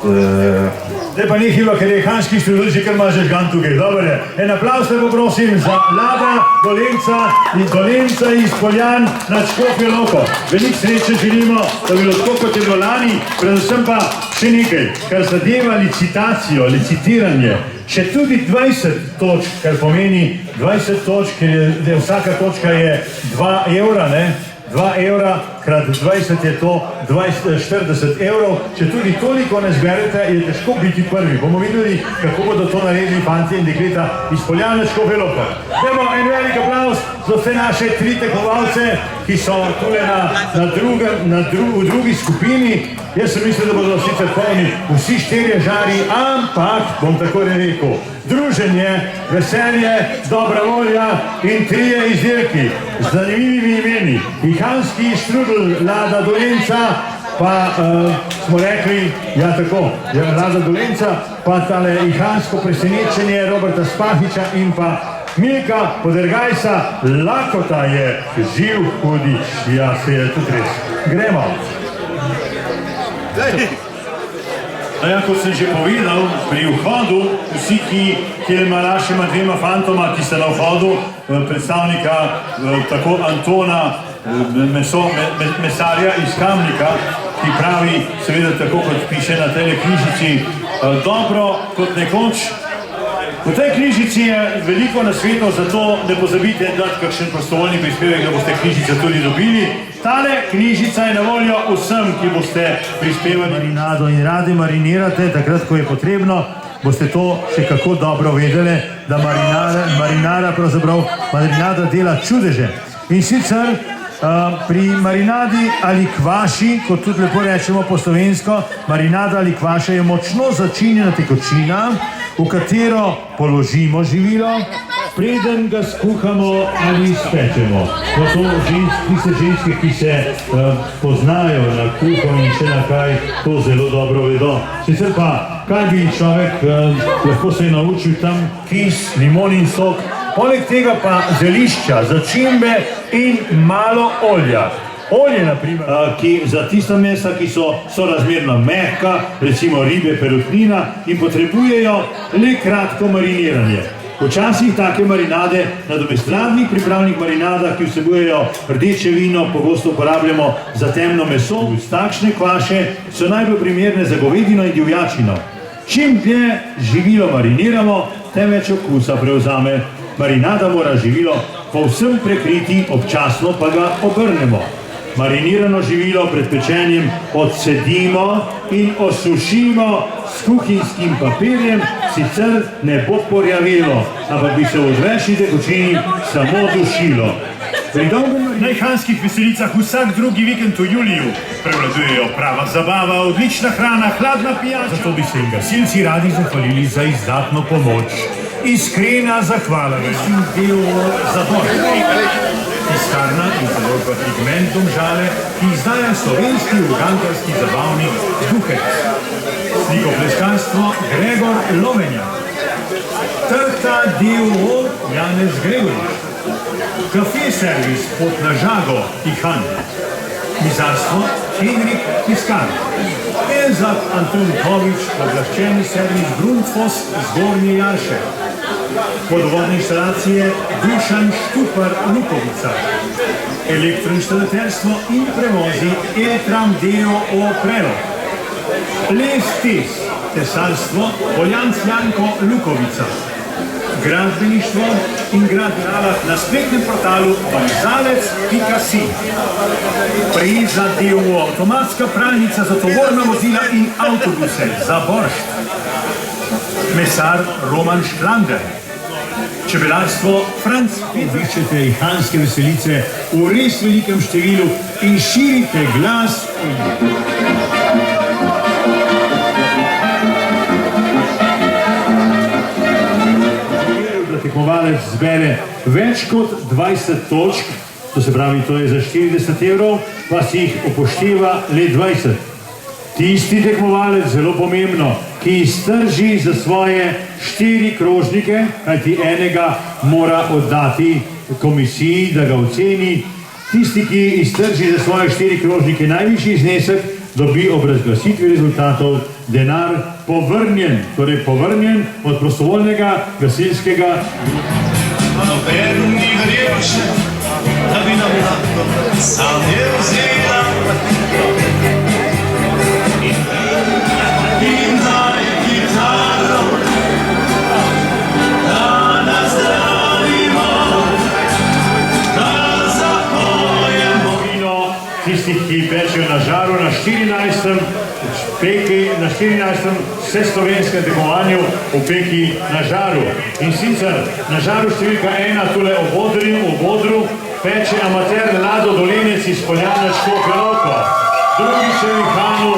Zdaj pa ni hilo, ker je ihanski štrudl že kar ima žežgan tukaj. Dobro je. En aplauz lepo prosim za Lada Dolenca iz Poljan nad Škofjo Loko. Veliko sreče želimo, da bi bilo tako, kot je bilo lani, predvsem pa še nekaj, kar zadeva licitacijo, licitiranje. Še tudi 20 točk, kar pomeni 20 točk, ker vsaka točka je 2 evra, ne? 2 evra krat 20 je to 40 evrov. Če tudi toliko ne zberete, je težko biti prvi. Bomo videli, kako bodo to naredili fantje in dekleta iz Poljane Škofje Loko. Dajmo en velik aplauz za vse naše 3 tekmovalce, ki so tule v drugi skupini. Jaz sem mislil, da bodo sicer polni vsi 4 žari, ampak, bom tako rekel, druženje, veselje, dobra volja in 3 izdelki z zanimivimi imeni. Ihanski štrudl Lada Dolenca, pa smo rekli, ja tako, je Lada Dolenca, pa tale ihansko presenečenje Roberta Spahiča in pa Milka Podergajsa, lakota je živ hudič. Ja, se je tudi res. Gremo. Ja, kot sem že povedal, pri vhodu, vsi, ki ima našima dvema fantoma, ki sta na vhodu, predstavnika tako Antona, mesarja iz Kamnika, ki pravi, seveda tako kot piše na tej knjižici, dobro kot nekoč. V tej knjižici je veliko nasvetov, zato ne pozabite dati kakšen prostovoljni prispevek, da boste knjižico tudi dobili. Tale knjižica je na voljo vsem, ki boste prispevali marinado in radi marinirate, takrat, ko je potrebno, boste to še kako dobro vedeli, da marinada dela čudeže. In sicer pri marinadi ali kvaši, kot tudi lepo rečemo po slovensko, marinada ali kvaša je močno začinjena tekočina, v katero položimo živilo, preden ga skuhamo ali spečemo. To tiste ženske, ki se poznajo na kuho in še na kaj, to zelo dobro vedo. Sicer pa, kaj bi človek lahko se je naučil tam, kis, limonin sok, poleg tega pa zelišča, začimbe in malo olja. Olje, naprimer, ki za tista mesa, ki so sorazmerno mehka, recimo ribe, perutnina in potrebujejo le kratko mariniranje. Včasih take marinade na domestradnih pripravnih marinadah, ki vsebujejo rdeče vino, pogosto uporabljamo za temno meso. Takšne kvaše so najbolj primerne za govedino in divjačino. Čim dlje živilo mariniramo, tem več okusa prevzame. Marinada mora živilo povsem prekriti, občasno pa ga obrnemo. Marinirano živilo pred pečenjem odcedimo in osušimo s kuhinjskim papirjem, sicer ne bo porjavelo, ampak bi se v odvečni tekočini samo dušilo. Na ihanskih veselicah vsak drugi vikend v juliju prevladujejo prava zabava, odlična hrana, hladna pijača. Zato bi se jim gasilci radi zahvalili za izdatno pomoč. Iskrena zahvala in del zabor. Tiskarna in založba Pigment Domžale, ki izdaja slovenski ugankarski zabavnik Duhec. Slikopleskarstvo Gregor Lovenja. Trta D.O. Janez Gregorič. Kafe servis Pot na Žago Ihan. Mizarstvo Henrik Piskar. Elzak Anton Kovič, oblaščeni servis Grundfos Zgornje Jarše. Vodovodne inštalacije Dušan Štupar Lukovica. Elektroinštalaterstvo in prevozi Eltram D.O. Prelog. Les Tes, tesarstvo Poljanc Janko Lukovica. Gradbeništvo in gradnjala na spletnem portalu banzalec.si. Priza D.O. avtomatska pralnica za tovorna vozila in avtobuse za Boršt. Mesar Roman Šklander. Čebelarstvo Franc. Obiščete ihanske veselice v res velikem številu in širite glas. Da tekmovalec zbere več kot 20 točk, to se pravi, to je za 40 evrov, pa si jih upošteva le 20. Tisti tekmovalec, zelo pomembno, ki iztrži za svoje 4 krožnike, kajti enega mora oddati komisiji, da ga oceni. Tisti, ki iztrži za svoje 4 krožnike najvišji znesek, dobi ob razglasitvi rezultatov denar povrnjen, torej povrnjen od prostovoljnega gasilskega.
Noben ni verjel še, da bi nam lahko sam je vzela. In daj kitaro, da nas zdravimo, da zapojemo.
Tistih, ki pečejo na žaru na 14. vseslovenskem tekmovanju v peki na žaru. In sicer na žaru številka 1, tule v Bodru, peče amater Lado Dolenec iz Poljana Škofja Loko. Drugič v Ihanu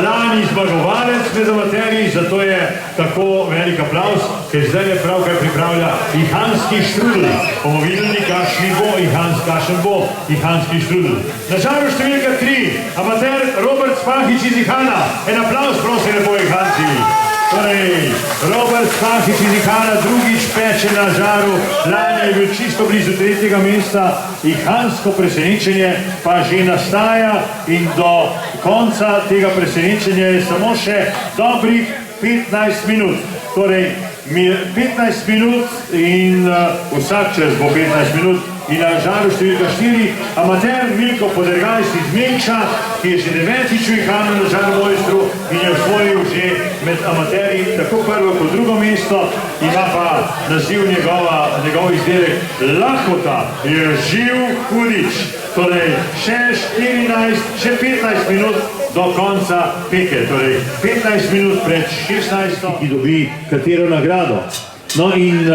lani zmagovalec med amaterji, zato je tako velik aplauz, ker zdaj je pravkar pripravlja ihanski štrudel. Bomo videli, kakšen bo ihanski štrudel. Na žaru številka 3, amater Robert Spahič iz Ihana. En aplauz, prosim, lepo Ihanci. Torej, Robert Spahič iz Ihana drugič peče na žaru, lani je bil čisto blizu 3. mesta, ihansko presenečenje pa že nastaja in do konca tega presenečenja je samo še dobrih 15 minut. Torej, 15 minut in vsak čas bo 15 minut. In na žaru številka 4, amater Milko Podergajs iz Mengša, ki je že 9. v Ihanu na žaru mojstru in je osvojil že med amaterji tako prvo kot drugo mesto, ima pa naziv njegov izdelek Lahkota, je živ hudič. Torej, še 15 minut do konca peke, torej 15 minut pred 16. ki dobi katero nagrado. No in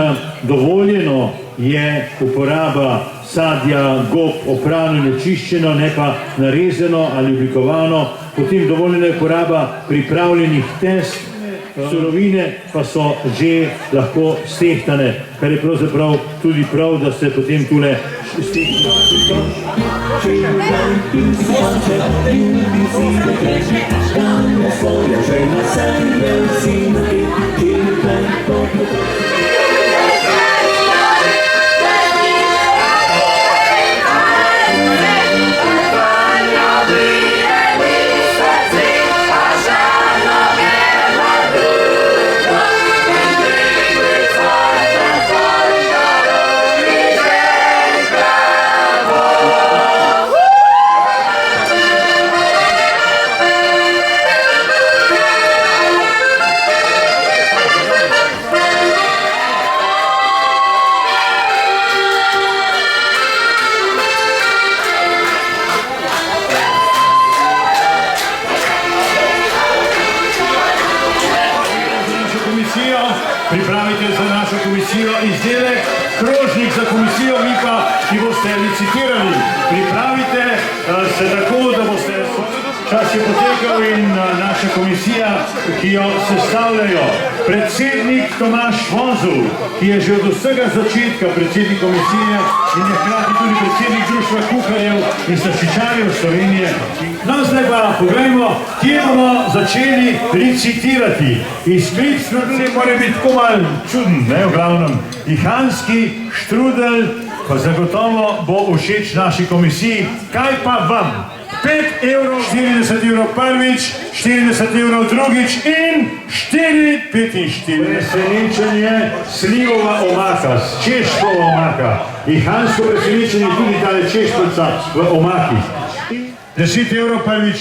dovoljeno je uporaba sadja, gob, oprano in očiščeno, ne pa narezano ali oblikovano. Potem dovoljena je uporaba pripravljenih test, surovine pa so že lahko stehtane, kar je pravzaprav tudi prav, da se potem tule stehtane. Pripravite za našo komisijo izdelek, krožnik za komisijo, mi pa, ki boste licitirali. Pripravite se tako, da boste... Čas je potekal in naša komisija, ki jo sestavljajo predsednik Tomaž Vonzul, ki je že od vsega začetka predsednik komisije in je hkrati tudi predsednik Društva kuharjev in slaščičarjev Slovenije. No, zdaj pa pogledajmo, kje bomo začeli recitirati. Izklic srce mora biti tako malo čuden, ne, v glavnem. Ihanski štrudel pa zagotovo bo všeč naši komisiji. Kaj pa vam? 5 evrov, 40 evrov prvič, 40 evrov drugič in 45. Presenečenje slivova omaka, češko omaka. Ihansko presenečenje tudi tale češkovica v omaki. 10 evrov prvič,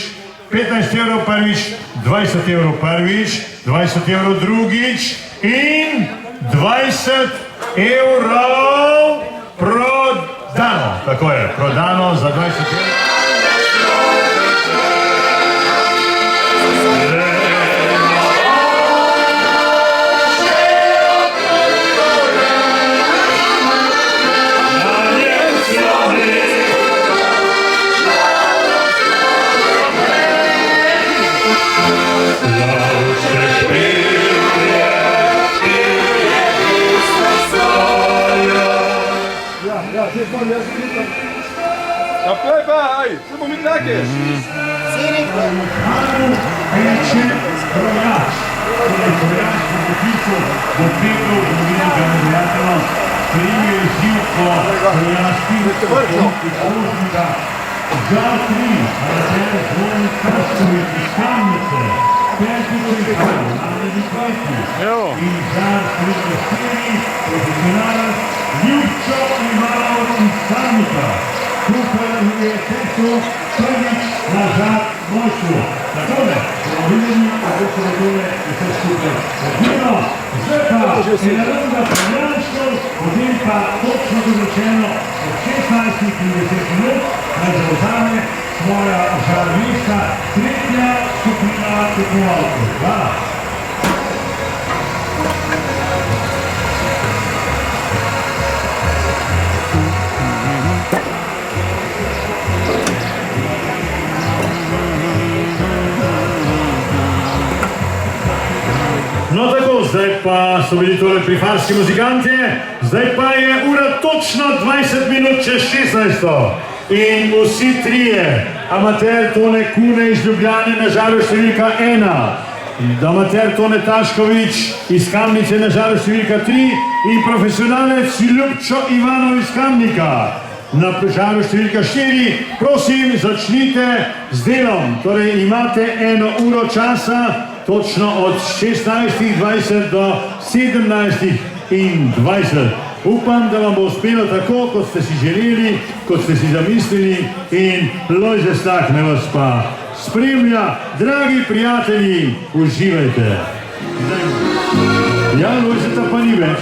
15 evrov prvič, 20 evrov prvič, 20 evrov drugič in 20 evrov prodano. Tako je, prodano za 20 evrov.
Naprej pa, aj, se bomo mi take.
Peče Rojač. Torej, Rojač po poklicu bo Petru, bomo videli ga nevjerjatno, sprejel je izziv po Rojački, krožnika. Žal 3, amater Zvonimir Krškovič iz Kamnice, 5. Ihanu, Marleni Kvajti. In žal 4, profesionalec Ljubčo Ivanov iz Kamnika. Kuhar je Petru prvič na žar mojstru. Takole, bomo videli, kako se bo tole vse skupaj odvijalo. Zdaj pa je naredila Premjanškov, potem pa točno določeno od 16:30 minut naj zavzame svoja žar mesta tretja skupina tekmovalcev. Hvala. zdaj pa so bili tole prifarski muzikanti, zdaj pa je ura točno 20 minut čez 16. In vsi trije, amater Tone Kune iz Ljubljane na žaru številka 1, amater Tone Tašković iz Kamnice na žaru številka 3 in profesionalec Ljubčo Ivanov iz Kamnika na žaru številka 4. Prosim, začnite z delom, torej imate 1 uro časa, točno od 16:20 do 17:20. Upam, da vam bo uspelo tako, kot ste si želeli, kot ste si zamislili in Lojze Stah me vas pa spremlja. Dragi prijatelji, uživajte. Ja, Lojzeta pa ni več.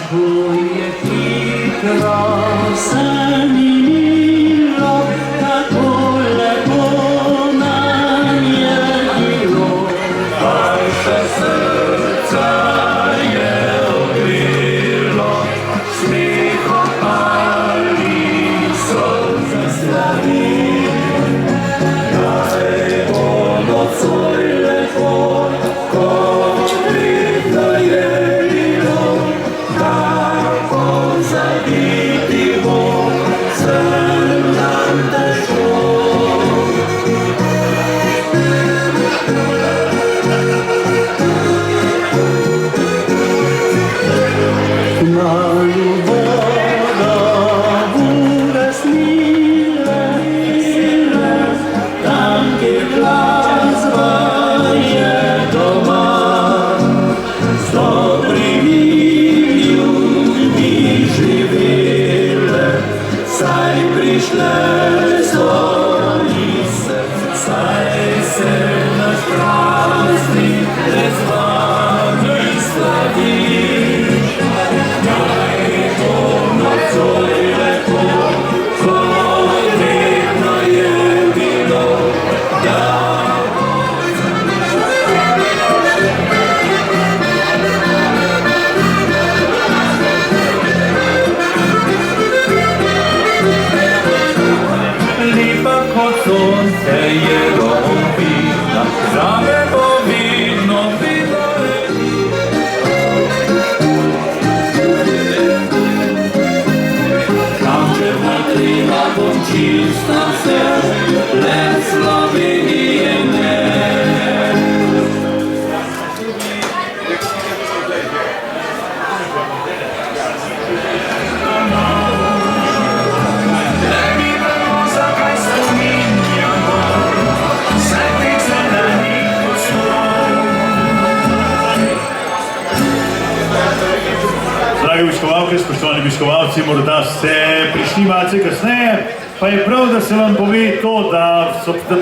Spoštovani obiskovalci, morda ste prišli malce kasneje, pa je prav, da se vam pove to, da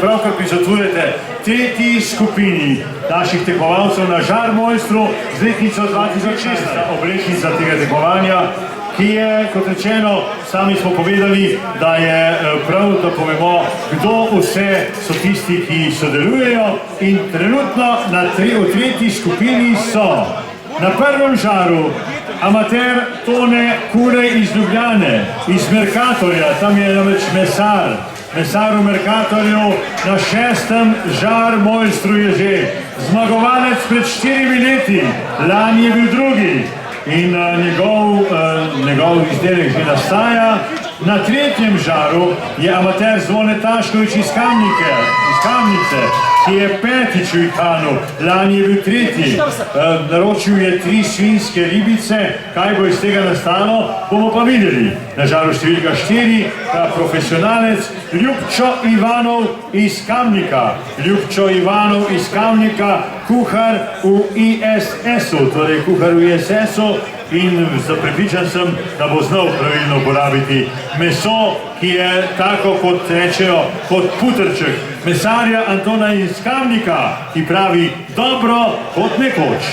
pravkar prisostvujete tretji skupini naših tekmovalcev na Žar Mojstru z letnico 2016, obletnica tega tekmovanja, ki je, kot rečeno, sami smo povedali, da je prav, da povemo, kdo vse so tisti, ki sodelujejo, in trenutno v tretji skupini so na prvem žaru amater Tone Kune iz Ljubljane, iz Mercatorja, tam je namreč mesar v Mercatorju, na 6. Žar Mojstru je že zmagovalec pred 4 leti, lani je bil drugi in njegov izdelek že nastaja. Na 3. žaru je amater Zvone Tašković iz Kamnice, ki je 5. v Ikanu, lani je bil 3. Naročil je 3 svinjske ribice, kaj bo iz tega nastalo, bomo pa videli. Na žaru številka 4, profesionalec Ljubčo Ivanov iz Kamnika. Ljubčo Ivanov iz Kamnika, kuhar v ISS-u, torej kuhar v ISS-u, in prepričan sem, da bo znal pravilno uporabiti meso, ki je tako, kot rečejo, kot putrček mesarja Antona iz Kamnika, ki pravi dobro kot nekoč.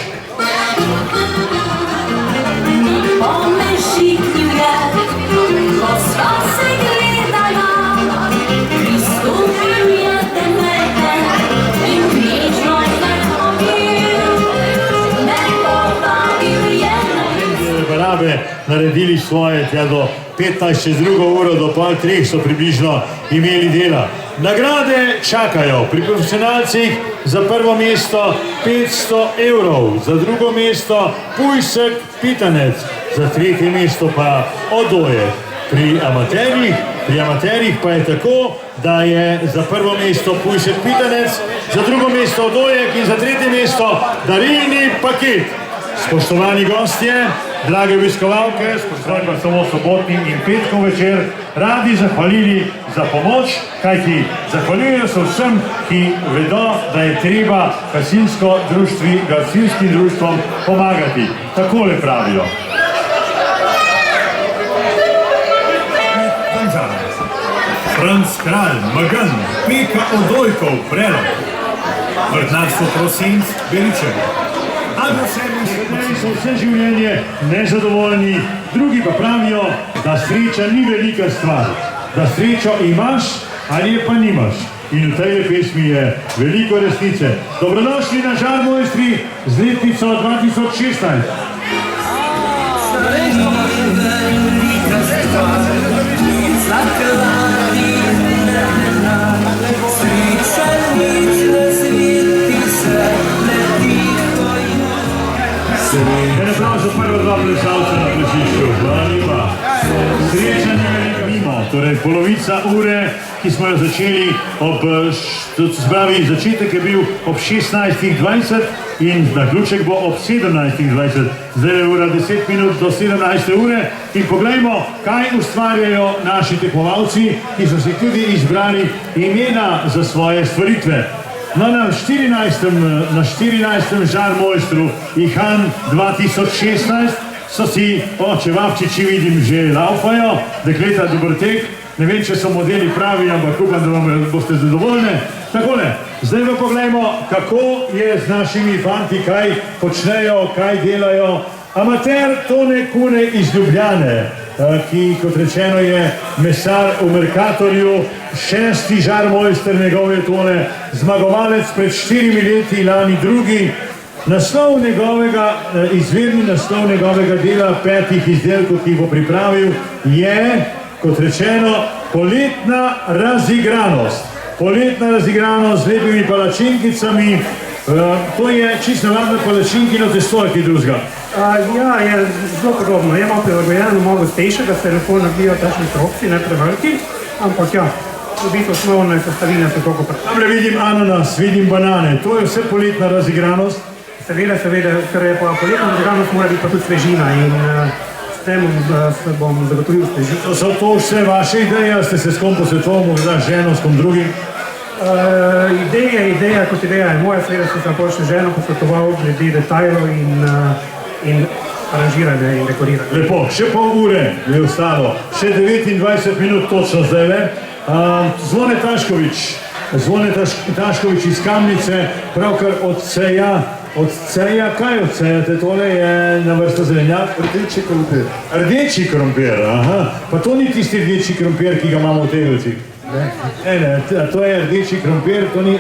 Naredili svoje, tja do 15 čez 2 uro, do pol 3 so približno imeli dela. nagrade čakajo pri profesionalcih za prvo mesto 500 evrov, za drugo mesto Pujsek Pitanec, za tretje mesto pa Odoje. Pri amaterjih pa je tako, da je za prvo mesto Pujsek Pitanec, za drugo mesto Odojek in za tretje mesto darilni paket. Spoštovani gostje, drage obiskovalke, spoštovani pa samo sobotni in petkov večer, radi zahvalili za pomoč, kajti zahvaljujejo se vsem, ki vedo, da je treba gasilskim društvom pomagati. Takole pravijo. Franc Kralj, Magan, Peka Odojkov, Prelog, Vrtnarstvo Prosinc, Beličev. So vse življenje nezadovoljni, drugi pa pravijo, da sreča ni velika stvar, da srečo imaš ali je pa nimaš. In v tej pesmi je veliko resnice. Dobrodošli na Žar mojstri z letnico 2016. Ene prav za prva dva plesalca na plešišču. Hvala lepa. Sreča ni velika mimo, torej polovica ure, ki smo jo začeli začetek je bil ob 16:20 in zaključek bo ob 17:20. Zdaj je ura 10 minut do 17. ure in poglejmo, kaj ustvarjajo naši tekmovalci, ki so si tudi izbrali imena za svoje stvaritve. No, na 14. Žar mojstru Ihan 2016 so si, čevapčiči vidim, že laufajo, dekleta dober tek, ne vem, če so modeli pravi, ampak upam, da vam boste zadovoljne. Takole, zdaj pa pogledajmo, kako je z našimi fanti, kaj počnejo, kaj delajo. Amater Tone Kune iz Ljubljane, ki, kot rečeno, je mesar v Merkatorju, 6. Žar mojster njegove tone, zmagovalec pred 4 leti, lani drugi. Izvirni naslov njegovega dela 5 izdelkov, ki bo pripravil, je, kot rečeno, poletna razigranost. Poletna razigranost z lepimi palačinkicami. To je čisto navadna palačinkino testo, ki drugega.
Ja, je zelo podobno. Je malo prilagojeno, malo gostejše, da se lepo nabijo takšni trokci, ne preveliki, ampak ja, v bistvu osnovne sestavine so toliko preveč.
Tamle vidim ananas, vidim banane, to je vse poletna razigranost.
Seveda, ker je pa poletna razigranost, mora biti pa tudi svežina in s tem se bom zagotovil svežino.
So to vse vaše ideje, ste se s kom posvetoval, morda z ženo, s kom drugim?
Ideja kot ideja je moja, seveda sem se še ženo posvetoval glede detajlov in aranžiranje in dekoriranje.
Lepo, še pol ure je ostalo, še 29 minut točno zdajle. Zvone Taškovič iz Kamnice, pravkar odseja, kaj odsejate? Tole je na vrsta zelenjak?
Rdeči krompir.
Rdeči krompir, aha. Pa to ni tisti rdeči krompir, ki ga imamo v tegelcih? Ne, to je rdeči krompir, to ni,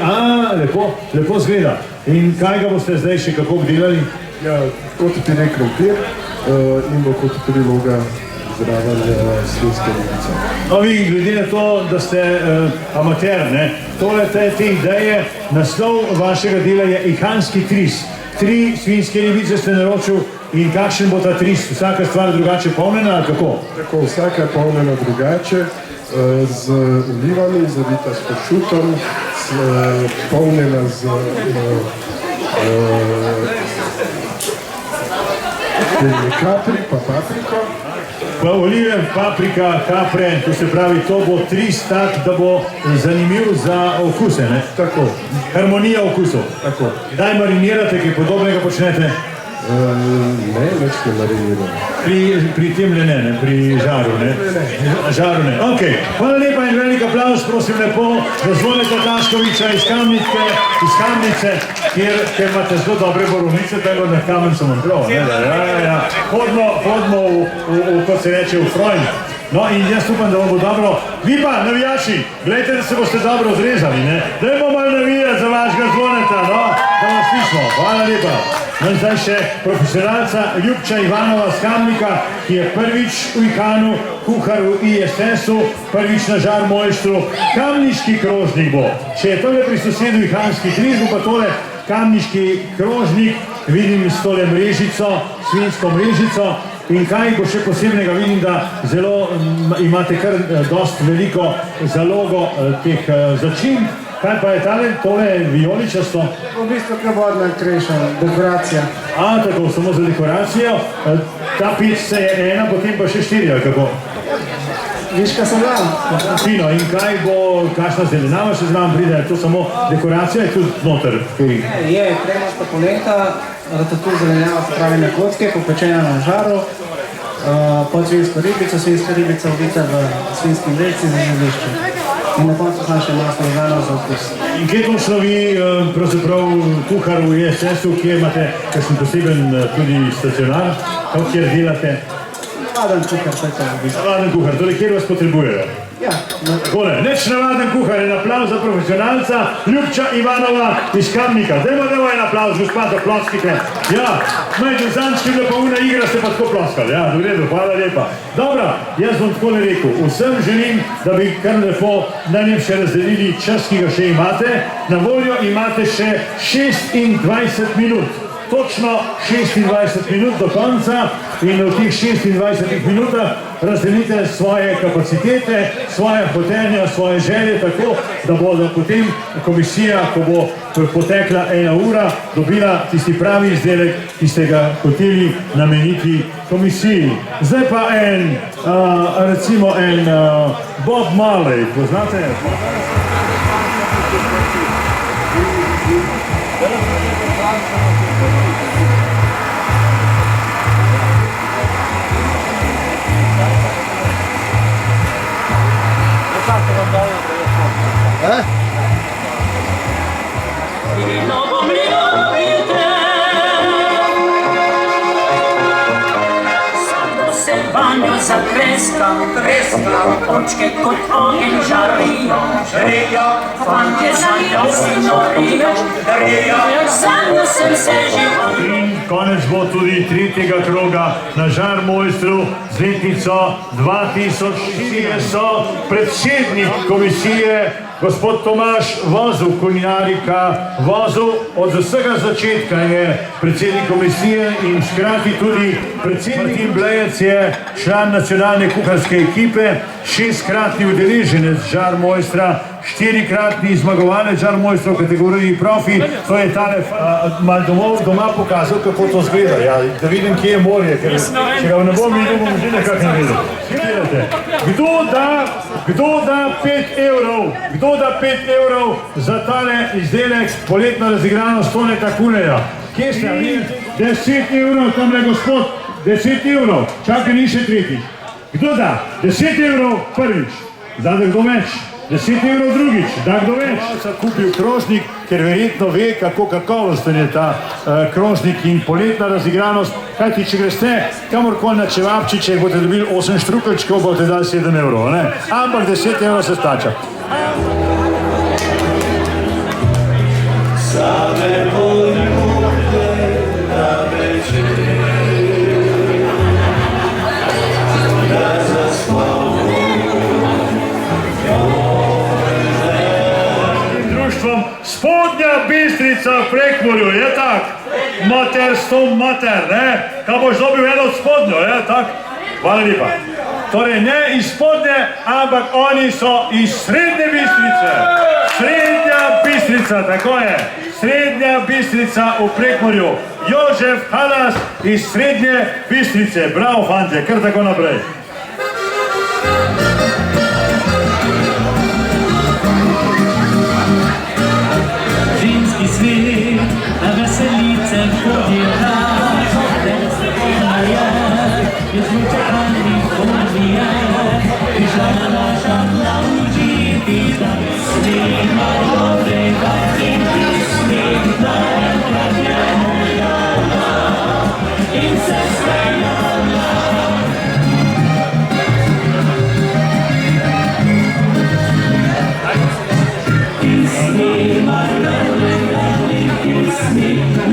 lepo zgleda. In kaj ga boste zdaj še kako obdelali?
Ja, kot pire krompir in bo kot priloga zraven svinjske ribice.
No, vi glede na to, da ste amater, ne, tole te ideje, naslov vašega dela je ihanski tris. 3 svinjske ribice ste naročil in kakšen bo ta tris? Vsaka stvar drugače polnjena, ali kako?
Tako, vsaka je polnjena drugače, z olivami, zavita s pršutom, polnjena z kapri pa papriko.
Pa olive, paprika, kapre, to se pravi, to bo tris tak, da bo zanimiv za okuse, ne?
Tako.
Harmonija okusov.
Tako.
Kdaj marinirate, kaj podobnega počnete?
Ne, več ne mariniramo.
Pri tem ne, pri žaru, ne? Žaru, ne. Ok, hvala lepa in velik aplauz, prosim lepo, za Zvoneta Taškoviča iz Kamnice, kjer imate zelo dobre borovnice, tako na kamen sem odgrov, ne? Ja. Hodimo kot se reče, v Freund. No in jaz upam, da vam bo dobro. Vi pa, navijači, gledajte, da se boste dobro zrezali, ne? Dajmo malo navijati za vašega Zvoneta, no? Da vas sliši. smo, hvala lepa. No in zdaj še profesionalca Ljubča Ivanova z Kamnika, ki je prvič v Ihanu, kuhar v ISS-u, prvič na Žarmojstru. Kamniški krožnik bo. Če je tole pri sosedu Ihanski križ, bo pa tole kamniški krožnik, vidim s tole mrežico, svinjsko mrežico. In kaj bo še posebnega, vidim, da zelo imate kar dost veliko zalogo teh začimb. Kaj pa je tole vijoličasto?
V bistvu klobodna krejša, dekoracija.
Tako, samo za dekoracijo. Ta pizza je ena, potem pa še 4, ali kako?
Viška salama.
Fino, in kaj bo, kakšna zelenava še zraven pride? Je to samo dekoracija, je tudi noter?
Je kremasta polenta, ratatouille zelenjava, se pravi na kocke, popečena na žaru, pod svinjsko ribica uvita v svinjski mreci za zelišče. In na koncu naše maslo žano za okus.
In kje točno vi, pravzaprav kuhar v ISS-u, kje imate kakšen poseben tudi stacionar, kjer delate?
Navaden kuhar, to je to v bistvu.
Navaden kuhar, torej kjer vas potrebujejo?
Ja.
Takole, neč navaden kuhar, en aplauz za profesionalca Ljubča Ivanova iz Kamnika. Dajmo en aplauz, gospa, da ploskite. Ja, majte zančki, da pa una igra ste pa tako ploskali. Ja, v redu, hvala lepa. Dobro, jaz bom takole rekel, vsem želim, da bi kar lepo na njem še razdelili čas, ki ga še imate. Na voljo imate še 26 minut. Točno 26 minut do konca in v teh 26 minutah razdelite svoje kapacitete, svoje hotenja, svoje želje tako, da bodo potem komisija, ko bo potekla 1 ura, dobila tisti pravi izdelek, ki ste ga hoteli nameniti komisiji. Zdaj pa recimo Bob Marley, poznate?
Zakreska, očke kot ogen žarijo, fantje za njo si norijo, zanjo sem se živo.
In konec bo tudi 3. kroga na Žarmojstru z letnico 2004. So predsednik komisije gospod Tomaž Vozel, kulinarika Vozel, od vsega začetka je predsednik komisije in škrati tudi predsednik in Blejec je član nacionalne kuharske ekipe, 6-kratni udeleženec Žarmojstra, 4-kratni zmagovalec Žarmojstra v kategoriji profi. To je tale malo doma pokazal, kako to zgleda. Ja, da vidim, kje je morje, ker če ga ne bom videl, bom že nekako ne videl. Kdo da 5 evrov? Kdo da 5 evrov za tale izdelek poletno razigrano Stoneta Kuneja? Kje ste? 10 evrov, tamle gospod, 10 evrov. Čakaj, ni še tretjič. Kdo da? 10 evrov prvič. Da kdo več? 10 evrov drugič. Da kdo več? Sem kupil krožnik, ker verjetno ve, kako kakovosten je ta krožnik in poletna razigranost. Kajti, če greste kamorkoli na Čevapčiče, boste dobili 8 štrukelčkov, boste dali 7 evrov, ne? Ampak 10 evrov se stača. Spodnja Bistrica v Prekmurju, je tak? Mater s tom mater, ne? Kaj boš dobil eno od spodnjo, je tak? Hvala lepa. Torej, ne iz spodnje, ampak oni so iz Srednje Bistrice. Srednja Bistrica, tako je. Srednja Bistrica v Prekmurju. Jožef Halas iz Srednje Bistrice. Bravo, fantje, kar tako naprej.
Zimski svet, na veselice hodijo nas, da se pomaja, je zvučani hodija, prišla na naša naučiti, da snima dobrega in snima krajnja in se smejala. In snima dobrega in snima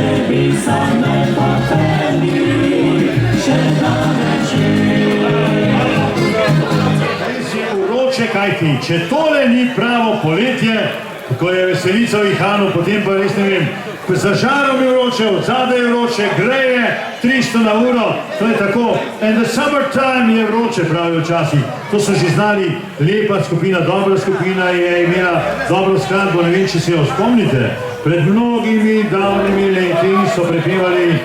same poceni, še daleč
Vroče, kajti, če tole ni pravo poletje, ko je veselica v Ihanu, potem pa res ne vem, za žarom je vroče, od zadaj je vroče, greje 300 na uro, to je tako. And the summertime je vroče, pravijo včasih. To so že znali, lepa skupina, dobra skupina je imela dobro skladbo, ne vem, če se jo spomnite. Pred mnogimi davnimi leti so prepevali,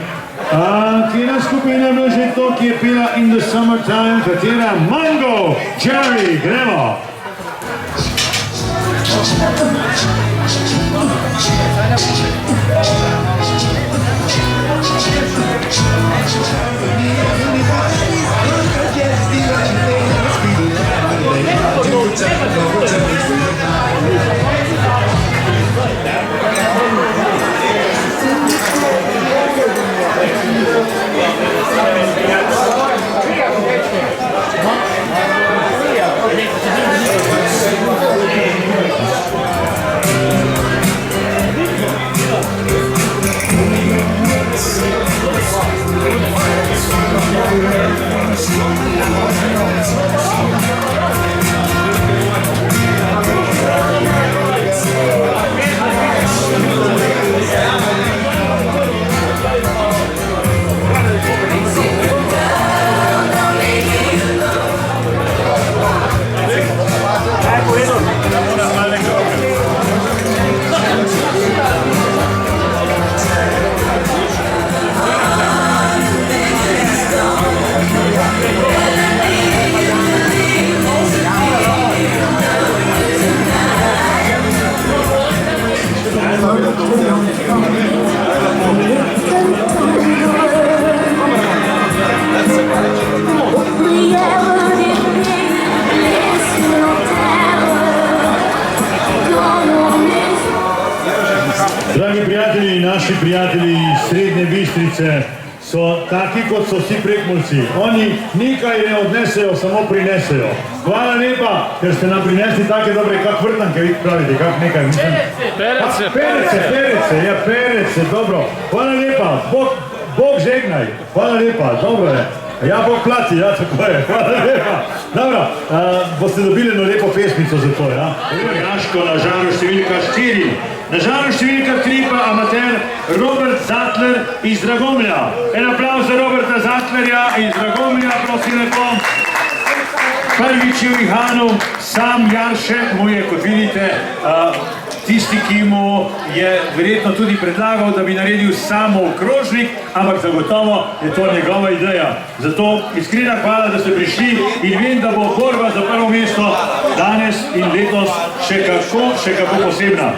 katera skupina je bila že to, ki je pela In the Summertime, katera? Mango, Jerry, gremo! Dragi prijatelji, naši prijatelji iz Srednje Bistrice so taki, kot so vsi Prekmurci. Oni nekaj ne odnesejo, samo prinesejo. Hvala lepa, ker ste nam prinesli take dobre, kak vrtanke, vi pravite, kak nekaj. Perece, dobro. Hvala lepa, Bog žegnaj. Hvala lepa, dobro je. Ja, Bog plati, ja, tako je. Hvala lepa. Dobro, boste dobili eno lepo pesmico za to, ja? Jaško na žaru številka 4. Na žaru številka 3 pa amater Robert Zatler iz Dragomlja. En aplauz za Roberta Zatlerja iz Dragomlja, prosim lepo. Prvič je v Ihanu, sam Jarše mu je, kot vidite, tisti, ki mu je verjetno tudi predlagal, da bi naredil samo okrožnik, ampak zagotovo je to njegova ideja. Zato iskrena hvala, da ste prišli in vem, da bo borba za prvo mesto danes in letos še kako posebna.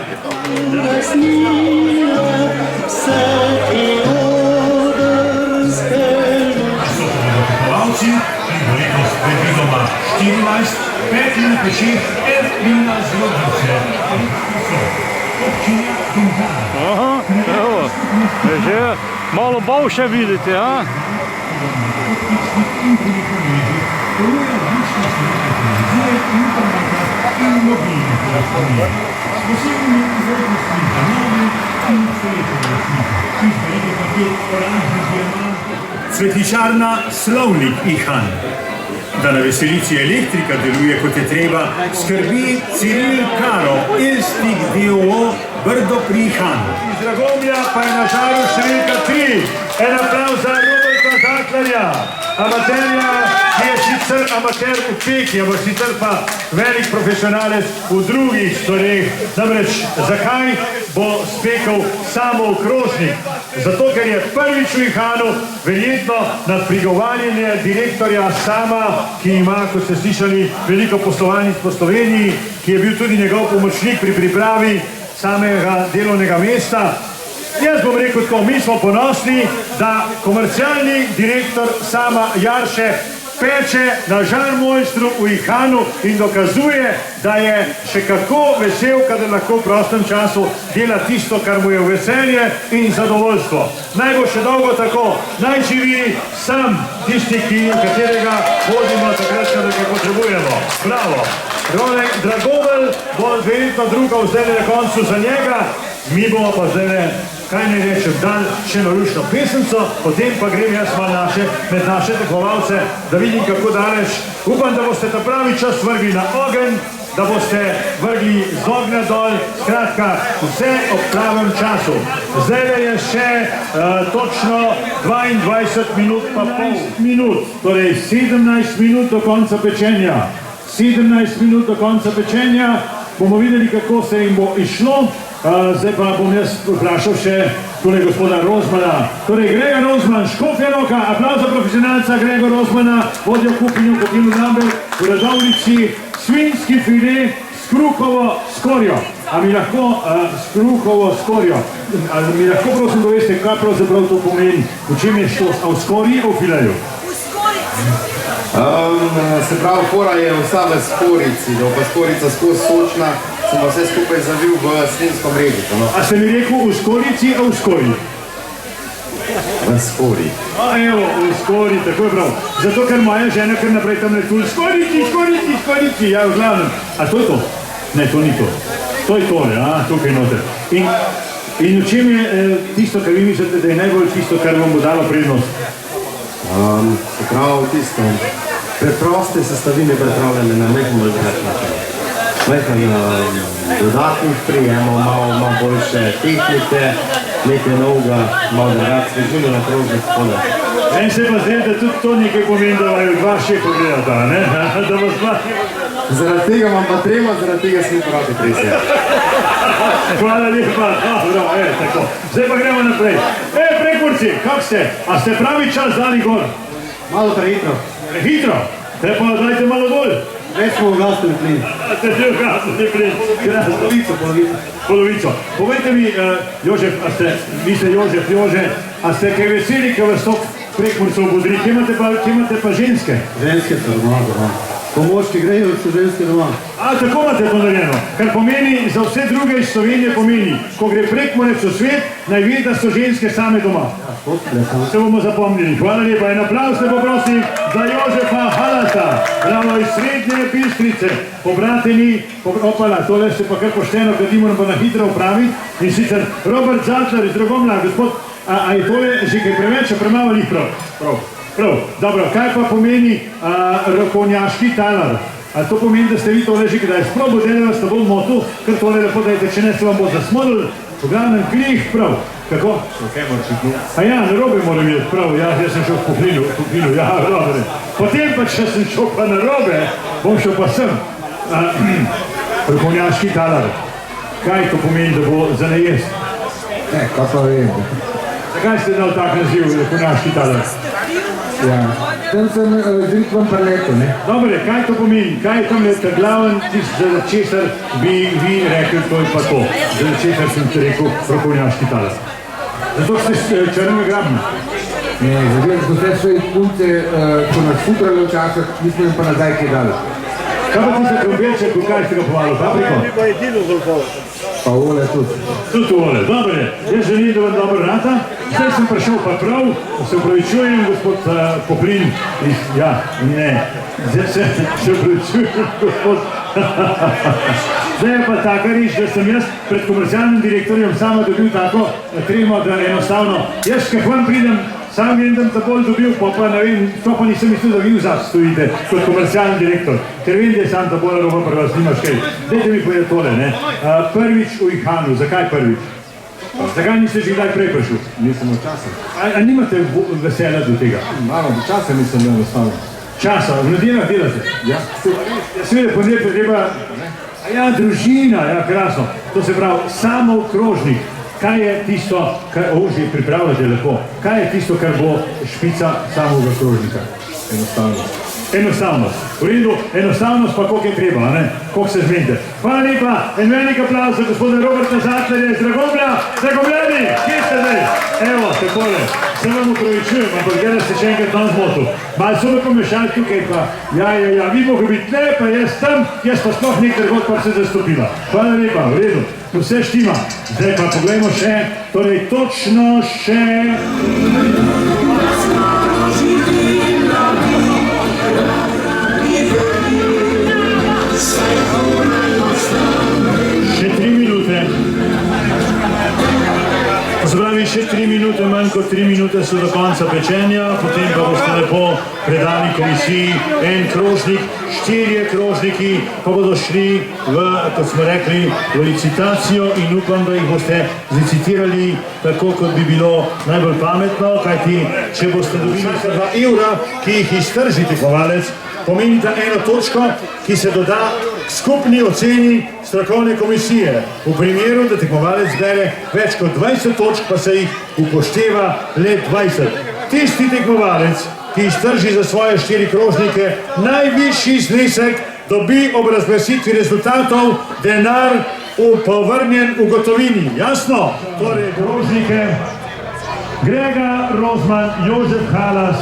Zmagovalci in bo letos predvidoma 14, 5 na peših, Ertvina Zlogice. Občina Tunzana.
Aha, evo, že malo boljše vidite, a?
Cvetličarna Slovnik Ihan. Da na veselici elektrika deluje kot je treba, skrbi Ciril Karo, Elstik D.O.O. Brdo pri Ihanu. Iz Dragomlja pa je na žaru številka 3. En aplauz za Roberta Zatlerja, amaterja, ki je sicer amater v peki, ampak sicer pa velik profesionalec v drugih stvareh. Namreč, zakaj bo spekel samo okrožnik? Zato, ker je prvič v Ihanu verjetno na prigovarjanje direktorja Sama, ki ima, kot ste slišali, veliko poslovanj po Sloveniji, ki je bil tudi njegov pomočnik pri pripravi samega delovnega mesta. Jaz bom rekel tako, mi smo ponosni, da komercialni direktor Sama Jarše peče na žarmojstru v Ihanu in dokazuje, da je še kako vesel, kadar lahko v prostem času dela tisto, kar mu je v veselje in zadovoljstvo. Naj bo še dolgo tako, naj živi sam tisti, katerega vodimo takrat, kadar ga potrebujemo. Bravo! Dragovelj bo verjetno drugov zdaj na koncu za njega, mi bomo pa zdaj kaj ne rečem, dan še na rušno pesemco, potem pa grem jaz med naše tekmovalce, da vidim, kako daleč. Upam, da boste ta pravi čas vrgli na ogenj, da boste vrgli z ognja dol, skratka, vse ob pravem času. Zdaj je še točno 22 minut pa pol minut, torej 17 minut do konca pečenja. 17 minut do konca pečenja, bomo videli, kako se jim bo išlo. Zdaj pa bom jaz vprašal še tole gospoda Rozmana. Torej, Gregor Rozman, Škofja Loka, aplauz za profesionalca Gregor Rozmana, vodjo kuhinjo Kotinu Lambert v Radovljici, svinjski file s kruhovo skorjo. A mi lahko s kruhovo skorjo, a mi lahko prosim doveste, kaj pravzaprav to pomeni, v čem je to, a v skorji, a v fileju?
Se pravi, fora je vsa v skorici, da pa skorica skozi sočna, sem pa vse skupaj zavil v svinjsko mrežico. No.
A ste mi rekel v skorici, a v skorji?
V skori.
Evo, v skori, tako je prav. Zato, ker moja žena kar naprej tam letu, skorici, ja, v glavnem. A to je to? Ne, to ni to. To je tole, tukaj noter. In v čem je tisto, kar vi mislite, da je najbolj tisto, kar vam bo dalo prednost?
Se pravi, tisto preproste sestavine pripravljene na nekaj drugačen način. Nekaj dodatnih prijemov, malo boljše tehnike, nekaj novega, malo drugače, svežine na krožnik spodaj.
En se pa zdaj, da tudi to nekaj pomeni, da vaju dva še pogledata, ne? Da vas dva...
Zaradi tega imam pa trema, zaradi tega sem pravi presje.
Hvala lepa, dobro, tako. Zdaj pa gremo naprej. Prekurci, kak ste? A ste pravi čas dali gor?
Malo prehitro.
Prehitro? Te pa dajte malo dol.
Več smo ugasnili plin.
Ste že ugasnili plin. Polovico. Povejte mi, Jožef, vi ste Jože, a ste kaj veseli, kaj vas to Prekmurcev bodri? Kje imate pa ženske?
Ženske so doma. Po moški grejo, so ženske doma.
Tako imate to narejeno. Kar pomeni, za vse druge iz Slovenije pomeni, ko gre Prekmurec v svet, naj ve, da so ženske same doma. Se bomo zapomnili. Hvala lepa. En aplauz lepo prosim za Jožefa Halata, ravno iz Srednje Bistrice, pobrateni, opala, tole ste pa kar pošteno, kadimo nam pa na hitro upraviti. In sicer Robert Zatler iz Dragomlja, gospod, a je tole že kaj preveč, a premalo lih prav? Prav, dobro, kaj pa pomeni rokovnjaški talar? A to pomeni, da ste vi tole že kdaj sprobo delali, ste bolj motil, ker tole lepo dajte, če ne se vam bo zasmodil, v glavnem glih prav. Kako? Ja, narobe moram jeti, prav, jaz sem šel v kuhino, ja, dobro. Potem pa, če sem šel pa narobe, bom šel pa sem. Rokovnjaški talar. Kaj to pomeni, da bo za najest?
Kaj pa vem.
Zakaj ste dal tak naziv, rokovnjaški talar?
Ja, tam sem žritvam preleto, ne?
Dobre, kaj to pomeni? Kaj je tam leta glaven, za česar bi vi rekli, to je pa to? Za česar sem ti rekel rokovnjaški talar. Zato ste črnega grabni.
Ne, zavedam, ko vse svoje punce, ko nas futrali včasih, mi smo jim pa nazaj kaj dali.
Kaj pa ti za krompirček, kaj ste ga povali, papriko?
Pa ole tudi.
Tudi ole, dobre. Jaz želim, da vam dobro rata. Zdaj sem prišel pa prav, se upravičujem, gospod Poplin. Ja, ne. Zdaj se upravičujem, gospod. Zdaj je pa taka reč, da sem jaz pred komercialnim direktorjem sama dobil tako tremo, da enostavno, jaz kaj vam pridem, sam vem, da ta bolj dobil, pa ne vem, to pa nisem mislil, da vi vzad stojite kot komercialni direktor, ker vem, da je sam ta bolj roba pri vas, nimaš kaj. Dajte mi povedati tole, ne. Prvič v Ihanu, zakaj prvič? Zakaj niste že kdaj prej prišel?
Nisem v časa.
A nimate veselja do tega?
Malo, v časa nisem imel enostavno.
Časa, v nedeljah delate?
Ja.
Seveda, ponedeljek treba... Ja, družina, ja, krasno. To se pravi, samo krožnik. Kaj je tisto, kar ožje pripravljate lepo? Kaj je tisto, kar bo špica samega krožnika?
Enostavnost.
Enostavnost. V redu, enostavnost pa koliko je treba, ne? Koliko se zmenite. Hvala lepa, en velik aplauz za gospoda Roberta Zatlerja iz Dragomlja. Dragomljani, kje ste zdaj? Evo, takole. Se vam upravičujem, ampak gleda se še enkrat tam zmotil. Malo so me pomešali tukaj pa, ja, vi mogo biti tle, pa jaz tam, jaz pa sploh nek drugod pa se zastopila. Hvala lepa, v redu, vse štima. Zdaj pa poglejmo še, torej točno še... Še 3 minute. To se pravi, minute, manj kot 3 minute so do konca pečenja, potem pa boste lepo predali komisiji en krožnik, 4 krožniki pa bodo šli v, kot smo rekli, v licitacijo in upam, da jih boste zlicitirali tako, kot bi bilo najbolj pametno, kajti če boste dobili 2 evra, ki jih iztrži tekmovalec, pomenita eno točko, ki se doda k skupni oceni strokovne komisije. V primeru, da tekmovalec zbere več kot 20 točk, pa se jih upošteva le 20. Tisti tekmovalec, ki iztrži za svoje 4 krožnike najvišji znesek, dobi ob razglasitvi rezultatov denar povrnjen v gotovini. Jasno? Torej, krožnike Grega Rozman, Jožef Halas,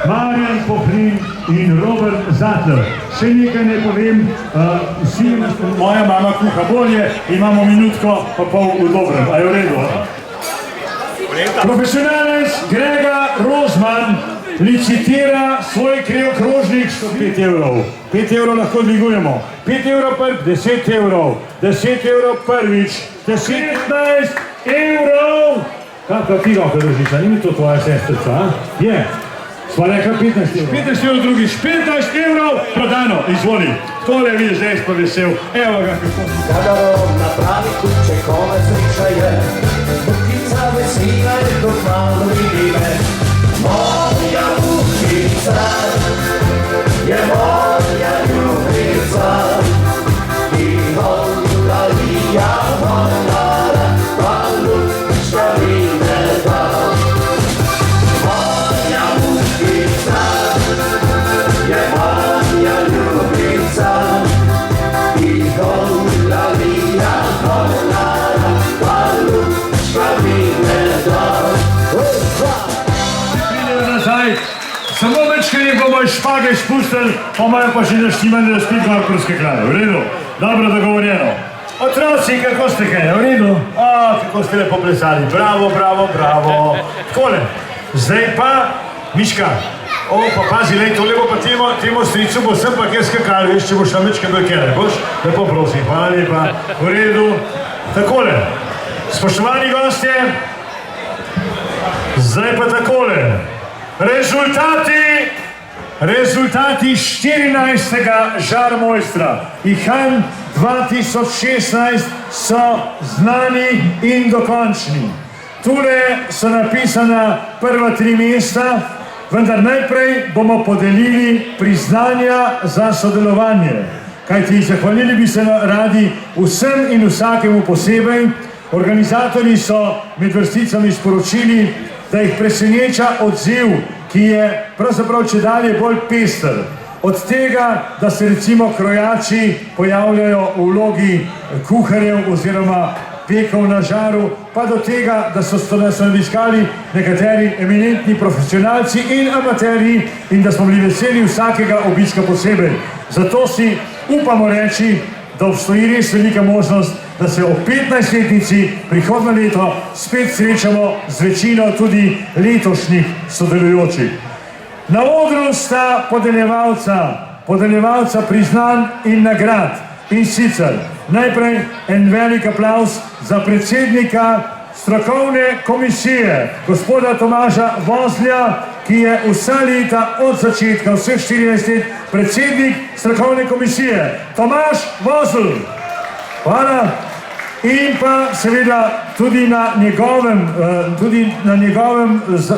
Marjan Pohlin in Robert Zatler. Še nekaj ne povem, moja mama kuha bolje, imamo minutko pa pol v dobrem, a je v redu? Profesionalec Grega Rozman licitira svoj krožnik 5 evrov. 5 evrov lahko dvigujemo. 5 evrov prv, 10 evrov. 10 evrov prvič, 15 evrov. Kaj pa ti roka držica, ni to tvoja sestrica, je? Sva rekla 15 evrov. 15 evrov drugič, 15 evrov prodano, izvoli. Tole vidiš, zdaj pa vesel. Evo ga kako.
Kada rod napravi kuće, kome sreća je, bukica vesina je dok malo vidi me. Moja bukica je moja ljubica i onda i ja honara, pa lučka vine da. Moja bukica je moja ljubica i onda i ja honara, pa lučka vine da.
Samo večkaj bomo špage spustili, pa imajo pa še naštimane razpit markorske klade. V redu? Dobro dogovorjeno. Otroci, kako ste kaj? V redu? Kako ste lepo plesali. Bravo, bravo, bravo. Takole. Zdaj pa, Miška. Pa pazi, lej, tole bo pa temo stricu, bo sem pa kjer skakal, veš, če boš tam večkaj bil kjer. Boš? Lepo prosim, hvala lepa. V redu. Takole. Spoštovani gostje, zdaj pa takole. Rezultati 14. Žarmojstra IHAN 2016 so znani in dokončni. Tule so napisana prva 3 mesta, vendar najprej bomo podelili priznanja za sodelovanje. Kajti zahvalili bi se radi vsem in vsakemu posebej. Organizatorji so med vrsticami sporočili, da jih preseneča odziv, ki je pravzaprav čedalje bolj pester. Od tega, da se recimo krojači pojavljajo v vlogi kuharjev oziroma pekov na žaru, pa do tega, da so nas obiskali nekateri eminentni profesionalci in amaterji in da smo bili veseli vsakega obiska posebej. Zato si upamo reči, da obstoji res velika možnost, da se ob 15-letnici prihodnje leto spet srečamo z večino tudi letošnjih sodelujočih. Na odru sta podeljevalca priznanj in nagrad. In sicer najprej en velik aplavz za predsednika strokovne komisije, gospoda Tomaža Vozlja, ki je vsa leta od začetka, vseh 14 let, predsednik strokovne komisije. Tomaž Vozl. Hvala. In pa seveda tudi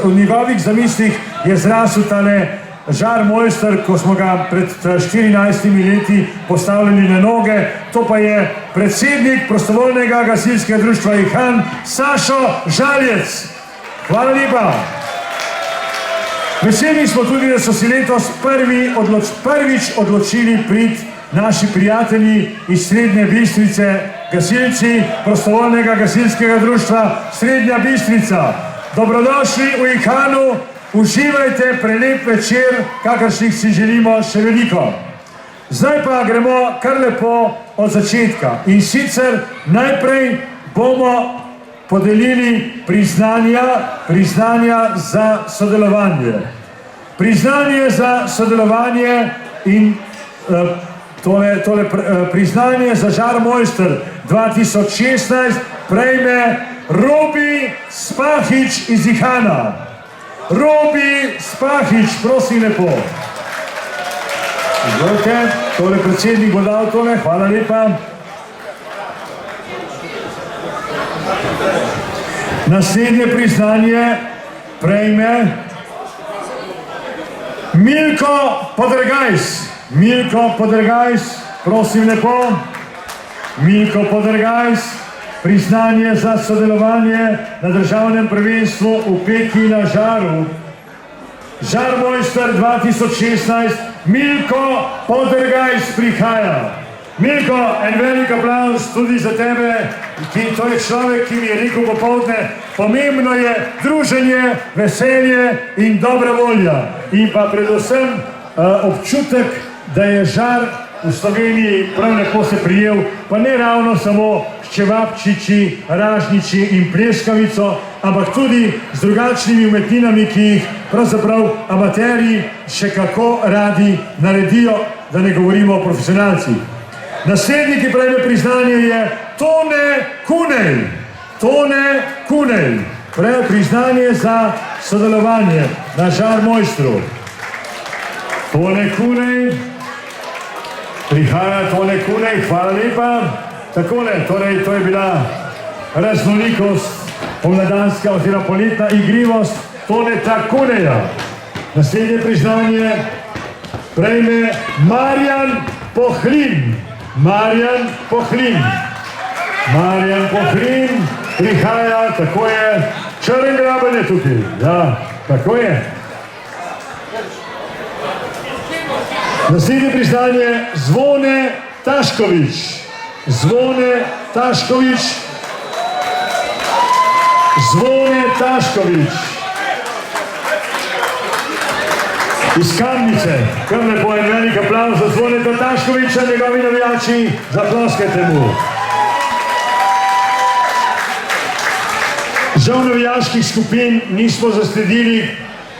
v njegovih zamislih je zrasel tale Žarmojster, ko smo ga pred 14 leti postavljali na noge. To pa je predsednik prostovoljnega gasilskega društva IHAN, Sašo Žaljec. Hvala lepa. Veseli smo tudi, da so si letos prvič odločili priti naši prijatelji iz Srednje Bistrice, gasilci prostovoljnega gasilskega društva Srednja Bistrica. Dobrodošli v IHANu, uživajte prelep večer, kakršnih si želimo še veliko. Zdaj pa gremo kar lepo od začetka. In sicer najprej bomo podelili priznanja za sodelovanje. Priznanje za sodelovanje in priznanje za Žarmojster 2016 prejme Robi Spahič iz Ihana. Robi Spahič, prosim lepo. Izvolite, tole predsednik bo dal tole, hvala lepa. Naslednje priznanje prejme Milko Podrgajs. Milko Podrgajs, prosim lepo. Milko Podrgajs, priznanje za sodelovanje na državnem prvenstvu v peki na žaru. Žarmojster 2016, Milko Podrgajs prihaja. Milko, en velik aplauz tudi za tebe, to je človek, ki mi je rekel popoldne, pomembno je druženje, veselje in dobra volja. In pa predvsem občutek, da je žar v Sloveniji prav lepo se prijel, pa ne ravno samo s čevapčiči, ražniči in pleskavico, ampak tudi z drugačnimi umetninami, ki jih pravzaprav amaterji še kako radi naredijo, da ne govorimo o profesionalcih. Naslednji, ki prejme priznanje, je Tone Kunej. Tone Kunej. Prejme priznanje za sodelovanje na Žarmojstru. Tone Kunej. Prihaja Tone Kunej, hvala lepa. Takole, torej to je bila raznolikost, pomladanska oziroma poletna igrivost Toneta Kuneja. Naslednje priznanje prejme Marjan Pohlin. Marjan Pohlin. Marjan Pohlin prihaja, tako je, Črn Graben je tukaj, ja, tako je. Naslednje priznanje Zvone Taškovič. Zvone Taškovič. Zvone Taškovič. Iz Kamnice. Kar lepo en velik aplauz za Zvoneta Taškoviča, njegovi navijači, zaploskajte mu. Žal navijaških skupin nismo zasledili,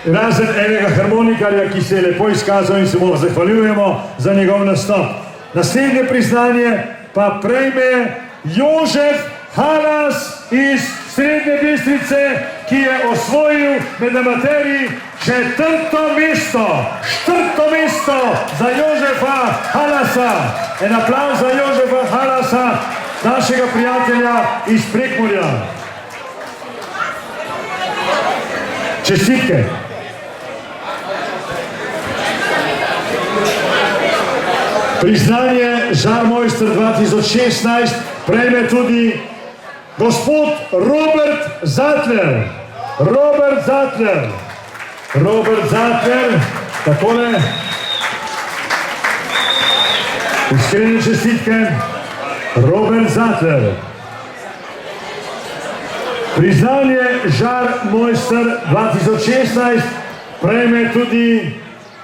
razen enega harmonikarja, ki se je lepo izkazal in se mu zahvaljujemo za njegov nastop. Naslednje priznanje pa prejme Jožef Halas iz Srednje Bistrice, ki je osvojil med amaterji četrto mesto za Jožefa Halasa. En aplauz za Jožefa Halasa, našega prijatelja iz Prekmurja. Čestitke. Priznanje Žarmojster 2016 prejme tudi gospod Robert Zatler. Robert Zatler. Robert Zatler, takole. Iskrene čestitke. Robert Zatler. Priznanje Žarmojster 2016 prejme tudi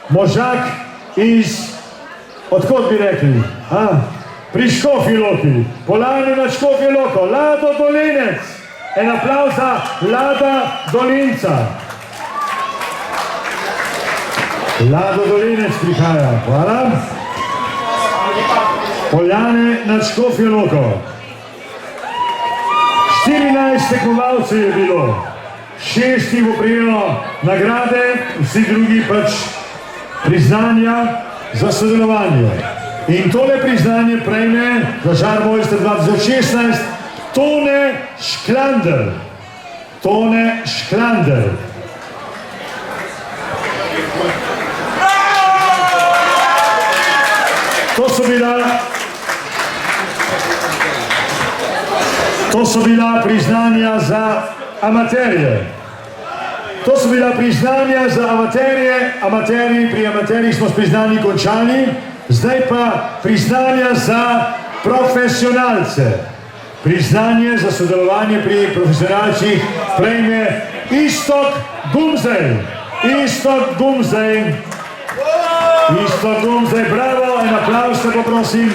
možak iz, odkot bi rekli, pri Škofji Loki, Polani nad Škofjo Loko, Lado Dolinec. En aplauz za Lada Dolinca. Lado Dolinec prihaja, hvala. Poljane nad Škofjo Loko. 14 tekmovalcev je bilo, 6 jih bo prejelo nagrade, vsi drugi pač priznanja za sodelovanje. In tole priznanje prejme za Žarmojster 2016 Tone Šklander. Tone Šklander. To so bila priznanja za amaterje. To so bila priznanja za amaterje. Pri amaterjih smo s priznanji končali. Zdaj pa priznanja za profesionalce. Priznanje za sodelovanje pri profesionalcih prejme Istok Gumzej. Istok Gumzej. Istok Gumzej, bravo, en aplauz te poprosim.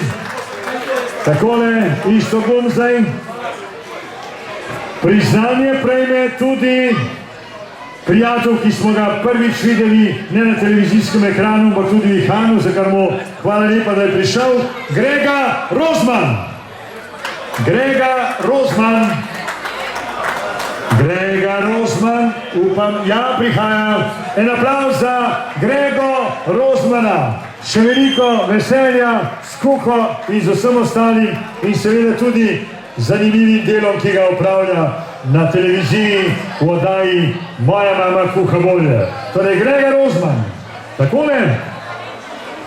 Takole, Istok Gumzej. Priznanje prejme tudi prijatelj, ki smo ga prvič videli ne na televizijskem ekranu, ampak tudi v Ihanu, za kar mu hvala lepa, da je prišel, Grega Rozman. Grega Rozman. Grega Rozman, upam, ja, prihaja. En aplauz za Grego Rozmana. Še veliko veselja, skuho in z vsem ostalim in seveda tudi zanimivim delom, ki ga upravlja na televiziji v oddaji Moja mama kuha bolje. Torej, Grega Rozman, takole.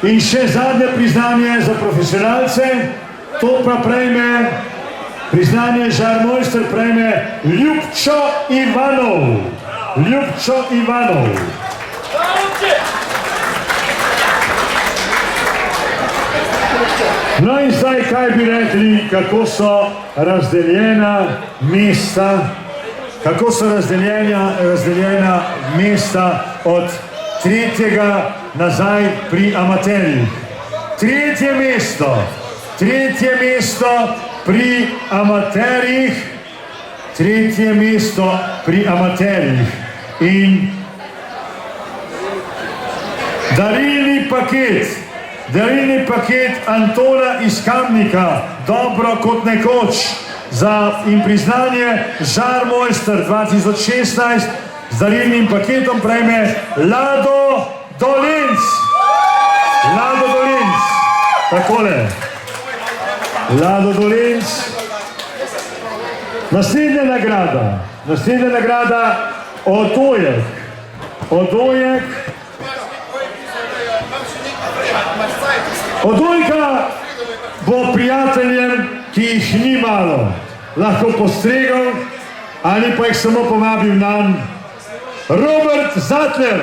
In še zadnje priznanje za profesionalce, to pa prejme priznanje žarmojster prejme Ljubčo Ivanov. Ljubčo Ivanov. No in zdaj, kaj bi rekli, kako so razdeljena mesta, od tretjega nazaj pri amaterjih. Tretje mesto pri amaterjih in darilni paket Antona iz Kamnika, dobro kot nekoč, in priznanje Žarmojster 2016 z darilnim paketom prejme Lado Dolenc. Takole. Lado Dolenc. Naslednja nagrada Odojka bo prijateljem, ki jih ni malo, lahko postregal ali pa jih samo povabil nam. Robert Zatler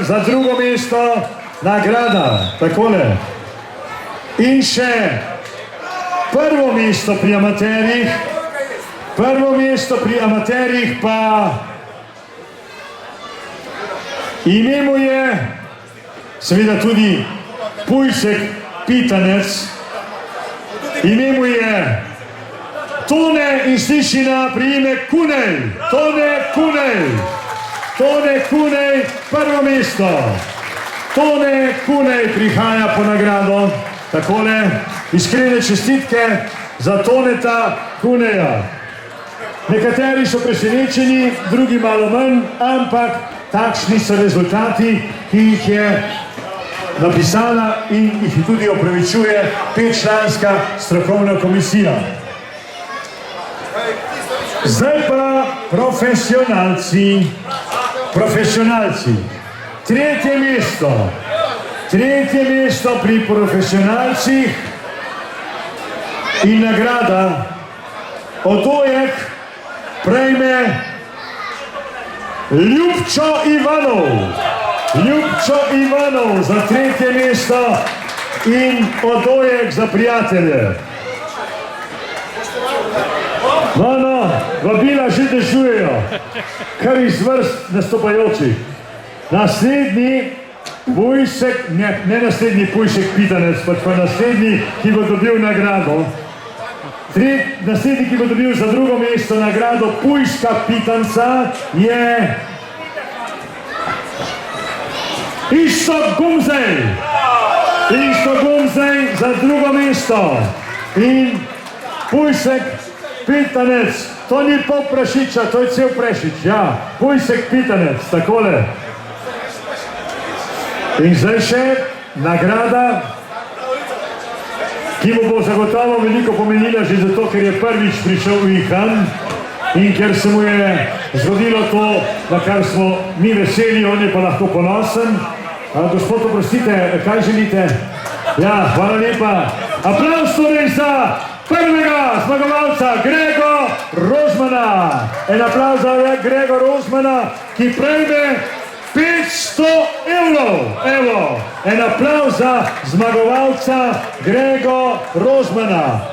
za drugo mesto, nagrada, takole. In še prvo mesto pri amaterjih pa ime mu je seveda tudi Pujsek Pitanec, ime mu je Tone in sliši na priimek Kunej. Tone Kunej, prvo mesto. Tone Kunej prihaja po nagrado. Takole, iskrene čestitke za Toneta Kuneja. Nekateri so presenečeni, drugi malo manj, ampak takšni so rezultati, ki jih je napisala in jih tudi opravičuje 5-članska strokovna komisija. Zdaj pa profesionalci. Tretje mesto pri profesionalcih in nagrada Odojek prejme Ljubčo Ivanov za tretje mesto in Odojek za prijatelje. No, vabila že dežujejo, kar iz vrst nastopajočih. Naslednji Pujsek, ne naslednji Pujsek Pitanec, pač pa naslednji, ki bo dobil nagrado. Naslednji, ki bo dobil za drugo mesto nagrado Pujska Pitanca, je Iztok Gumzej za drugo mesto. In Pujsek Pitanec, to ni pol prašiča, to je cel prašič, ja. Pujsek Pitanec, takole. In zdaj še nagrada, ki mu bo zagotovo veliko pomenila že zato, ker je prvič prišel v Ihan in ker se mu je zgodilo to, na kar smo mi veseli, on je pa lahko ponosen. Gospod, oprostite, kaj želite? Ja, hvala lepa. Aplavz torej za prvega zmagovalca, Grego Rozmana. En aplavz za Grego Rozmana, ki prejme 500 evrov. Evo, en aplavz za zmagovalca Grego Rozmana.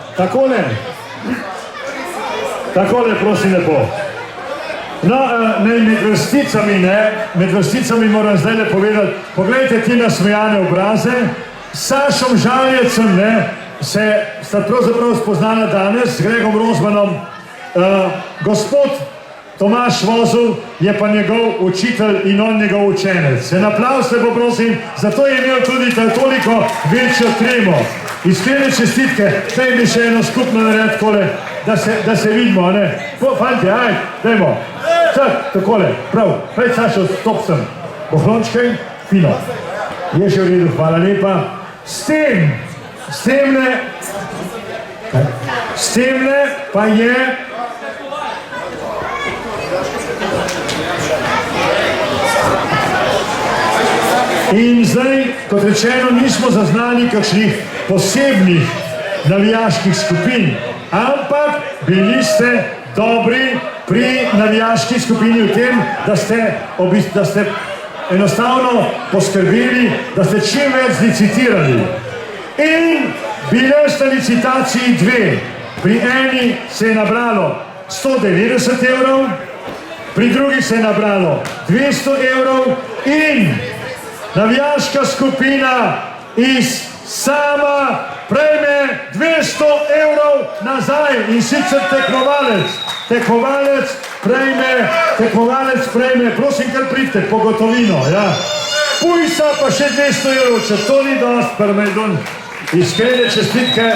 Takole, prosim lepo. No, med vrsticami moram zdaj le povedati, poglejte ti nasmejane obraze, s Sašom Žaljecem, sta pravzaprav spoznala danes s Gregom Rozmanom. Gospod Tomaš Vozl je pa njegov učitelj in on njegov učenec. En aplavz lepo prosim, zato je imel tudi toliko večjo tremo. iskrene čestitke, daj mi še eno skupno narediti takole, da se vidimo, ne? Fantje, ajde, dajmo. Takole, prav, prej Sašo, stop sem. Bohlončkaj, fino. Je že v redu, hvala lepa. S temle pa je in zdaj, kot rečeno, nismo zaznali kakšnih posebnih navijaških skupin, ampak bili ste dobri pri navijaški skupini v tem, da ste enostavno poskrbeli, da ste čim več licitirali. In bile sta licitaciji dve. Pri eni se je nabralo 190 evrov, pri drugi se je nabralo 200 evrov in navijaška skupina iz Sama prejme 200 evrov nazaj in sicer tekmovalec prejme, prosim, kar pridite, pogotovino, ja. Pujsa pa še 200 evrov, če to ni dost, Parmeldon. Iskrene čestitke,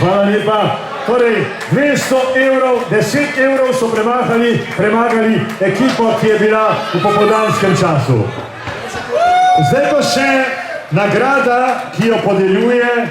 hvala lepa. Torej, 200 evrov, 10 evrov so premagali ekipo, ki je bila v popoldanskem času. Zdaj pa še nagrada, ki jo podeljuje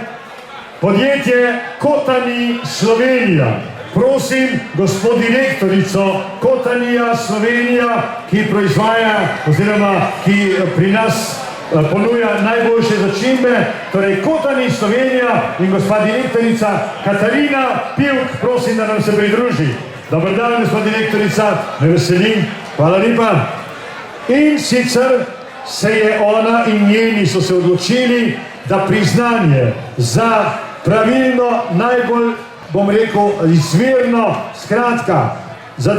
podjetje Kotani Slovenija. Prosim, gospod direktorico Kotanija Slovenija, ki proizvaja oziroma ki pri nas ponuja najboljše začimbe, torej Kotani Slovenija in gospod direktorica Katarina Pivk, prosim, da nam se pridruži. Dobar dan, gospod direktorica, me veselim, hvala lepa. In sicer se je ona in njeni so se odločili, da priznanje za pravilno, najbolj, bom rekel, izvirno, skratka, na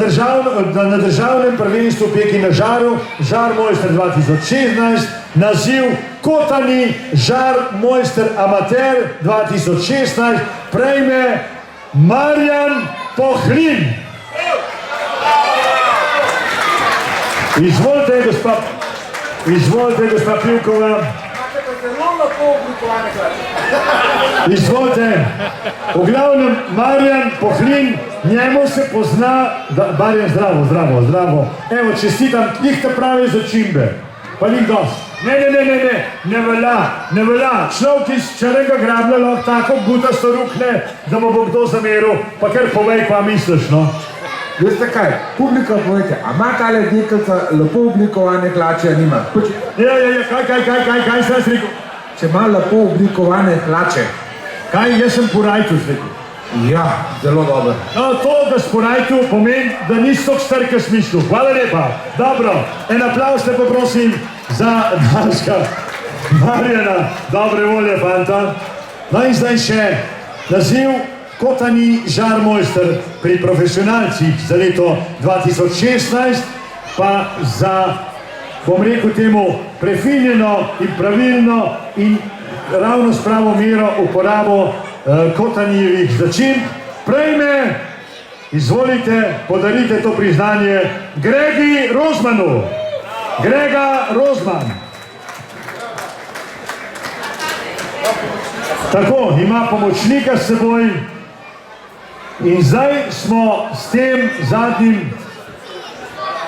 državnem prvenstvu Peki na žaru, Žar Mojster 2016, naziv Kotani Žar Mojster Amater 2016, prejme Marjan Pohlin. Izvolite, gospa Pivkova. Izvolite. V glavnem, Marjan Pohlin, njemu se pozna, Marjan, zdravo. Evo, čestitam, njih te pravi začimbe. Pa njih dost. Ne velja. Človek iz Črnega Grablja lahko tako butasto rukne, da mu bo kdo zameril, pa kar povej, kva misliš, no.
Veste kaj, publika povejte, a ima tale deklica lepo oblikovane hlače, a nima?
Kaj sem jaz rekel?
Če ima lepo oblikovane hlače.
Kaj, jaz sem po rajtu rekel?
Ja, zelo dobro.
No, to, da si po rajtu, pomeni, da nisi tako star, kot si mislil. Hvala lepa. Dobro, en aplauz te poprosim za našega Marjana. Dobre volje, fanta. No in zdaj še naziv Kotani Žar Mojster pri profesionalcih za leto 2016, pa za, bom rekel temu, prefinjeno in pravilno in ravno s pravo mero uporabo Kotanijevih začimb, prejme, izvolite, podarite to priznanje Gregi Rozmanu. Grega Rozman. Tako, ima pomočnika s seboj. In zdaj smo s tem zadnjim,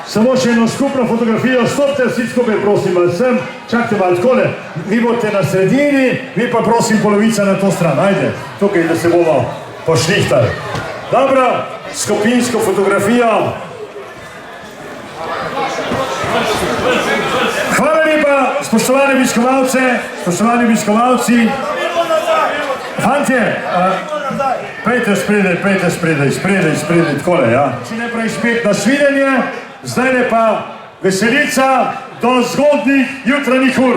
samo še eno skupno fotografijo, stopite vsi skupaj, prosim, ali sem, čakajte malo takole, vi boste na sredini, vi pa prosim polovica na to stran, ajde, tukaj, da se bomo pošlihtali. Dobro, skupinsko fotografijo. Hvala lepa, spoštovani obiskovalci, fantje, pejte spredaj, takole, ja. Če ne pravi spet nasvidenje, zdaj ne pa veselica do zgodnih jutranjih ur.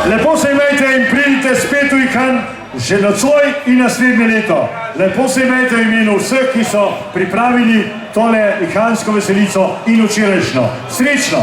Lepo se imejte in pridite spet v Ihan že nocoj in naslednje leto. Lepo se imejte v imenu vseh, ki so pripravili tole ihansko veselico in včerajšnjo. Srečno!